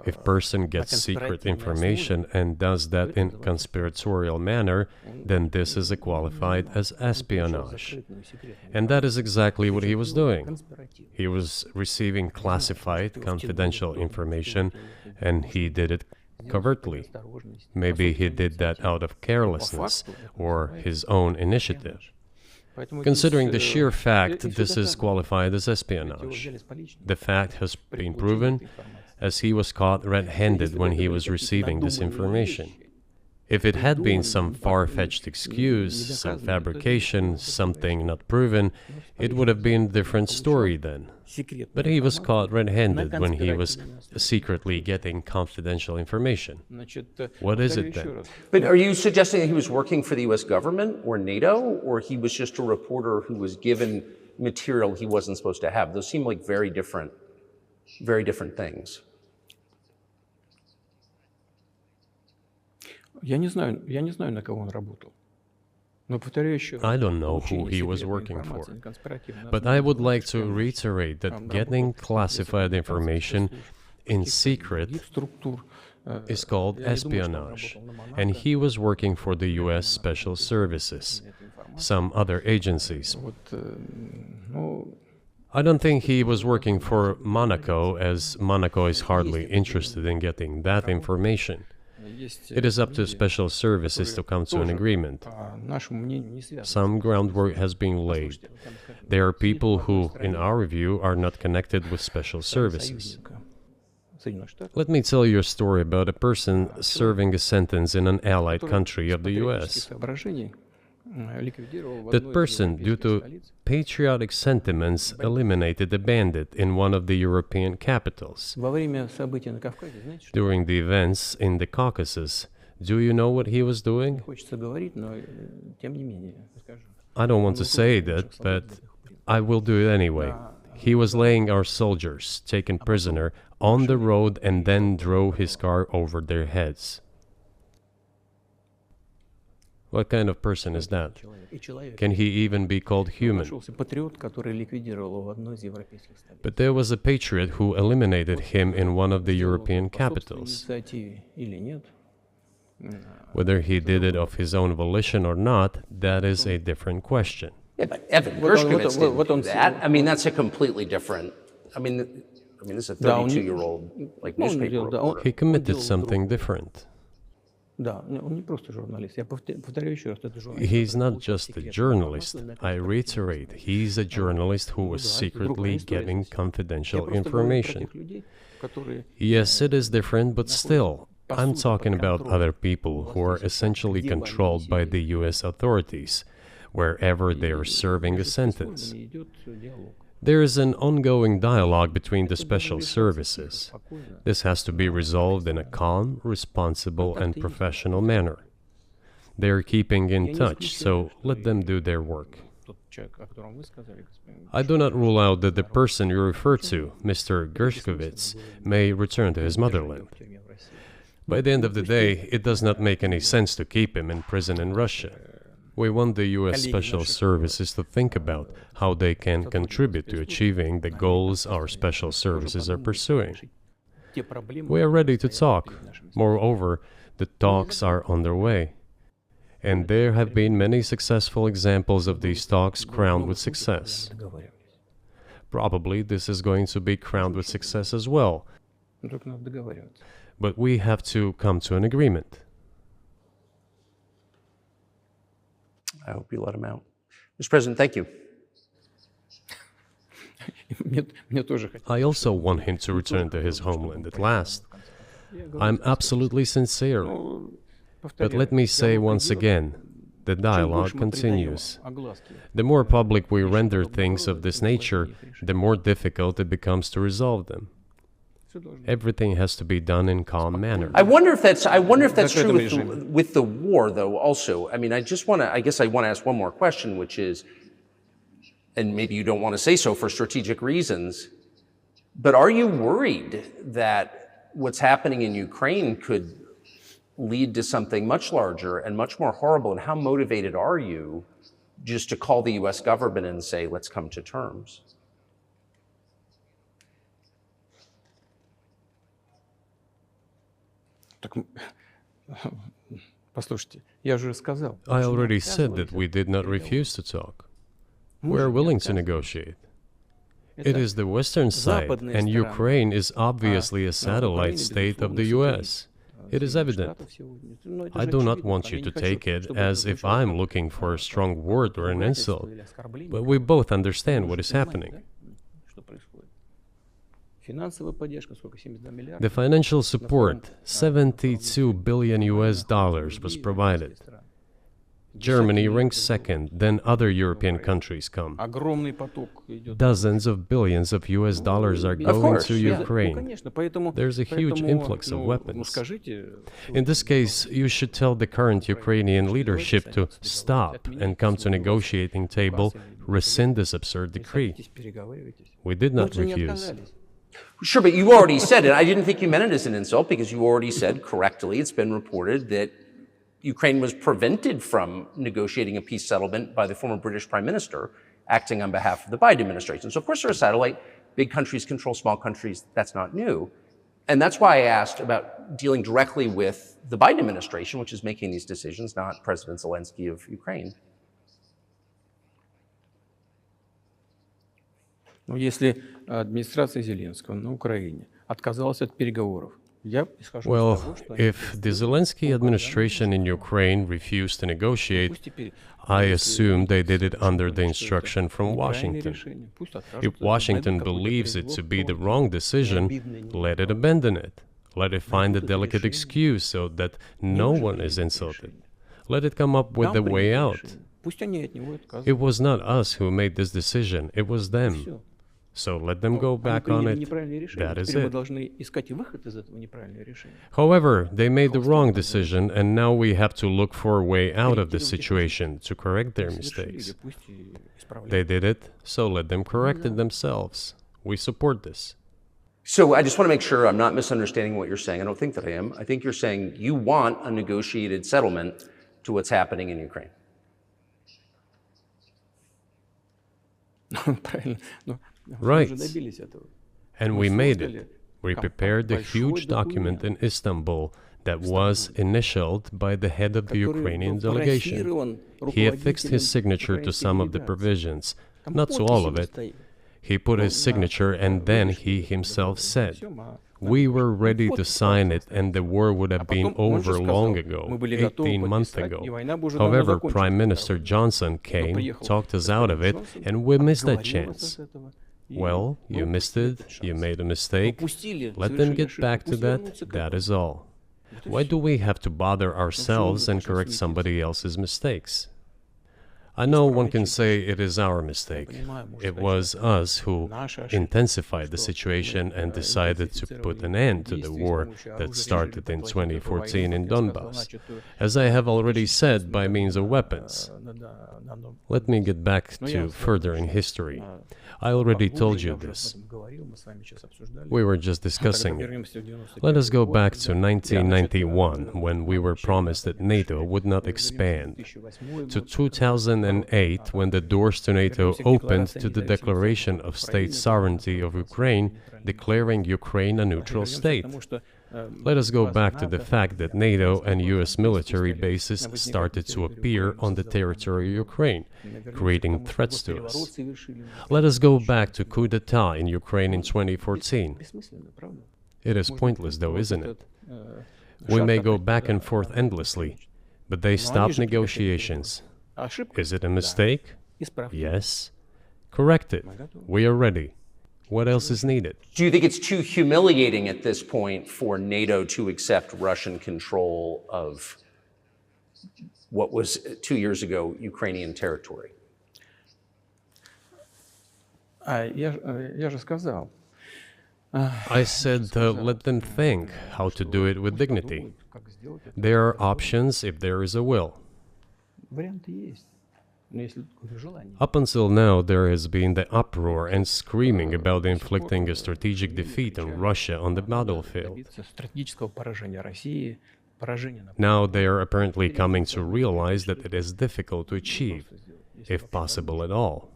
If a person gets secret information and does that in conspiratorial manner, then this is qualified as espionage. And that is exactly what he was doing. He was receiving classified, confidential information, and he did it covertly. Maybe he did that out of carelessness or his own initiative. Considering the sheer fact, this is qualified as espionage. The fact has been proven, as he was caught red-handed when he was receiving this information. If it had been some far-fetched excuse, some fabrication, something not proven, it would have been a different story then. But he was caught red-handed when he was secretly getting confidential information. What is it then? But are you suggesting that he was working for the US government or NATO, or he was just a reporter who was given material he wasn't supposed to have? Those seem like very different things. Я не знаю, на кого он работал. Но повторяю еще раз. I don't know who he was working for, but I would like to reiterate that getting classified information in secret is called espionage, and he was working for the US Special Services, some other agencies. I don't think he was working for Monaco, as Monaco is hardly interested in getting that information. It is up to special services to come to an agreement. Some groundwork has been laid. There are people who, in our view, are not connected with special services. Let me tell you a story about a person serving a sentence in an allied country of the US. That person, due to patriotic sentiments, eliminated a bandit in one of the European capitals. During the events in the Caucasus, do you know what he was doing? I don't want to say that, but I will do it anyway. He was laying our soldiers, taken prisoner, on the road and then drove his car over their heads. What kind of person is that? Can he even be called human? But there was a patriot who eliminated him in one of the European capitals. Whether he did it of his own volition or not, that is a different question. Yeah, but Evan Gershkovich didn't do that. I mean, that's a completely different. I mean, this is a 32-year-old newspaper reporter. He committed something different. He's not just a journalist. I reiterate, he's a journalist who was secretly getting confidential information. Yes, it is different, but still, I'm talking about other people who are essentially controlled by the US authorities, wherever they are serving a sentence. There is an ongoing dialogue between the special services. This has to be resolved in a calm, responsible, and professional manner. They are keeping in touch, so let them do their work. I do not rule out that the person you refer to, Mr. Gershkovich, may return to his motherland. By the end of the day, it does not make any sense to keep him in prison in Russia. We want the US Special Services to think about how they can contribute to achieving the goals our special services are pursuing. We are ready to talk. Moreover, the talks are underway. And there have been many successful examples of these talks crowned with success. Probably this is going to be crowned with success as well. But we have to come to an agreement. I hope you let him out. Mr. President, thank you. I also want him to return to his homeland at last. I'm absolutely sincere. But let me say once again, the dialogue continues. The more public we render things of this nature, the more difficult it becomes to resolve them. Everything has to be done in calm manner. I wonder if that's true with the war, though. Also, I mean, I guess I want to ask one more question, which is, and maybe you don't want to say so for strategic reasons, but are you worried that what's happening in Ukraine could lead to something much larger and much more horrible? And how motivated are you just to call the U.S. government and say, let's come to terms? I already said that we did not refuse to talk. We are willing to negotiate. It is the Western side, and Ukraine is obviously a satellite state of the U.S. It is evident. I do not want you to take it as if I'm looking for a strong word or an insult, but we both understand what is happening. The financial support, $72 billion was provided. Germany ranks second, then other European countries come. Dozens of billions of US dollars are going to Ukraine. There's a huge influx of weapons. In this case, you should tell the current Ukrainian leadership to stop and come to negotiating table, rescind this absurd decree. We did not refuse. Sure, but you already said it. I didn't think you meant it as an insult because you already said correctly, it's been reported that Ukraine was prevented from negotiating a peace settlement by the former British Prime Minister acting on behalf of the Biden administration. So of course they're a satellite. Big countries control small countries. That's not new. And that's why I asked about dealing directly with the Biden administration, which is making these decisions, not President Zelensky of Ukraine. Если администрация Зеленского на Украине отказалась от переговоров, well, if the Zelensky administration in Ukraine refused to negotiate, I assume they did it under the instruction from Washington. If Washington believes it to be the wrong decision, let it abandon it. Let it find a delicate excuse so that no one is insulted. Let it come up with a way out. It was not us who made this decision, it was them. So let them go back on it. That is it. However, they made the wrong decision, and now we have to look for a way out of the situation to correct their mistakes. They did it, so let them correct it themselves. We support this. So I just want to make sure I'm not misunderstanding what you're saying. I don't think that I am. I think you're saying you want a negotiated settlement to what's happening in Ukraine. Right. And we made it. We prepared a huge document in Istanbul that was initialed by the head of the Ukrainian delegation. He affixed his signature to some of the provisions, not to all of it. He put his signature and then he himself said, we were ready to sign it and the war would have been over long ago, 18 months ago. However, Prime Minister Johnson came, talked us out of it, and we missed that chance. Well, you missed it, you made a mistake, let them get back to that, that is all. Why do we have to bother ourselves and correct somebody else's mistakes? I know one can say it is our mistake. It was us who intensified the situation and decided to put an end to the war that started in 2014 in Donbass, as I have already said, by means of weapons. Let me get back to furthering history. I already told you this. We were just discussing it. Let us go back to 1991, when we were promised that NATO would not expand, to 2008, when the doors to NATO opened to the declaration of state sovereignty of Ukraine, declaring Ukraine a neutral state. Let us go back to the fact that NATO and US military bases started to appear on the territory of Ukraine, creating threats to us. Let us go back to coup d'etat in Ukraine in 2014. It is pointless though, isn't it? We may go back and forth endlessly, but they stopped negotiations. Is it a mistake? Yes. Correct it. We are ready. What else is needed? Do you think it's too humiliating at this point for NATO to accept Russian control of what was 2 years ago Ukrainian territory? Я же сказал, I said, let them think how to do it with dignity. There are options if there is a will. Варианты есть. Но если желание. Up until now, there has been the uproar and screaming about inflicting a strategic defeat on Russia on the battlefield. Стратегического поражения России, поражения на Now they are apparently coming to realize that it is difficult to achieve, if possible at all.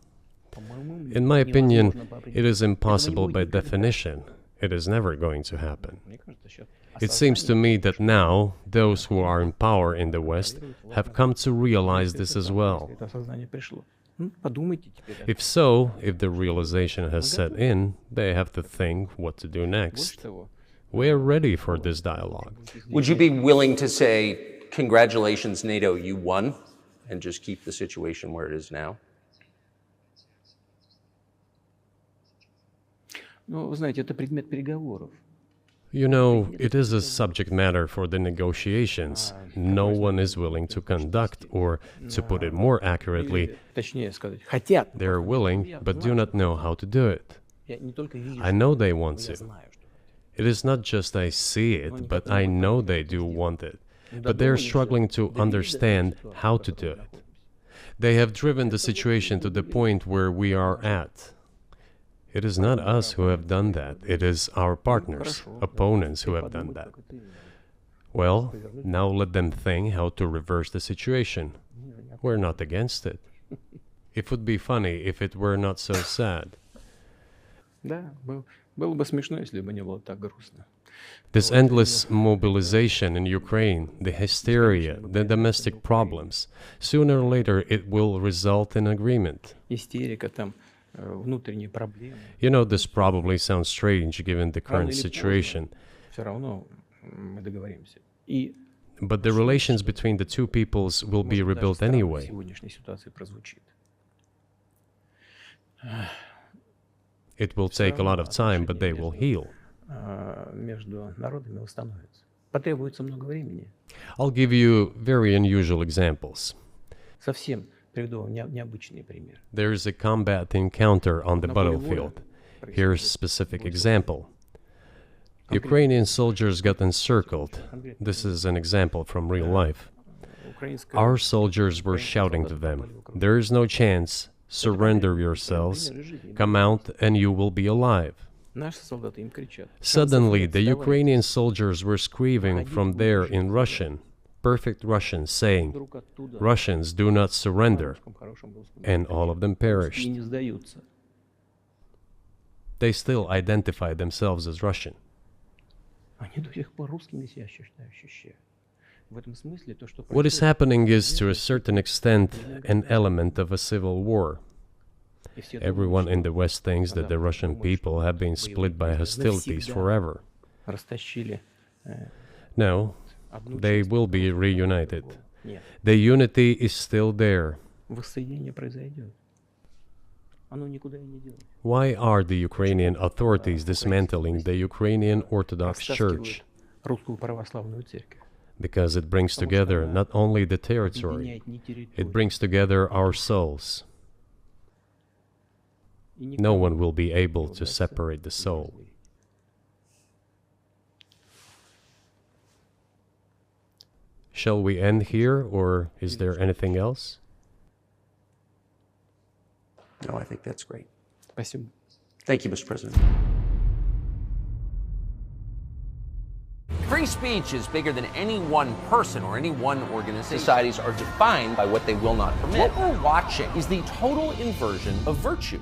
In my opinion, it is impossible by definition. It is never going to happen. It seems to me that now, those who are in power in the West have come to realize this as well. это осознание пришло. Подумайте теперь. If so, if the realization has set in, they have to think what to do next. We are ready for this dialogue. Would you be willing to say, congratulations, NATO, you won, and just keep the situation where it is now? Ну, вы знаете, это предмет переговоров. You know, it is a subject matter for the negotiations. No one is willing to conduct, or, to put it more accurately, Точнее сказать, хотят. they are willing but do not know how to do it. Я не только вижу, I know they want я to. знаю, что It is not just I see it, but I know they do want it. But they are struggling to understand how to do it. They have driven the situation to the point where we are at. It is not us who have done that. It is our partners, opponents who have done that. Well, now let them think how to reverse the situation. We're not against it. It would be funny if it were not so sad. Да, было бы смешно, если бы не было так грустно. This endless mobilization in Ukraine, the hysteria, the domestic problems, sooner or later it will result in agreement. Истерика, там, внутренние проблемы. You know, this probably sounds strange given the current situation, Все равно мы договоримся. И but the relations between the two peoples will be rebuilt anyway. в сегодняшней ситуации прозвучит. It will take a lot of time, but they will heal. Между народами восстановится. Потребуется много времени. I'll give you very unusual examples. Совсем приведу вам необычный пример. There is a combat encounter on the battlefield. Here's a specific example. Ukrainian soldiers got encircled. This is an example from real life. Our soldiers were shouting to them, "There is no chance. Surrender yourselves. Come out and you will be alive." Наши солдаты им кричат. Suddenly, the Ukrainian soldiers were screaming from there in Russian, perfect Russian, saying, Вдруг оттуда "Russians, do not surrender." на хорошем русском And all of them и perished. не сдаются. They still identify themselves as Russian. Они до сих пор русскими себя ощущают. В этом смысле то, что What is happening is, to a certain extent, an element of a civil war. Everyone in the West thinks that the Russian people have been split by hostilities forever. растащили No, they will be reunited. Нет, The unity is still there. воссоединение произойдет. Оно никуда и не делось. Why are the Ukrainian authorities dismantling the Ukrainian Orthodox Church? Растаскивают русскую православную церковь. Because it brings together not only the territory, Объединяет не территорию. it brings together our souls. И никому No one will be able не to удастся separate the их soul. разлучить. Shall we end here, or is there anything else? No, I think that's great. Спасибо. Thank you, Mr. President. Free speech is bigger than any one person or any one organization. Societies are defined by what they will not permit. What we're watching is the total inversion of virtue.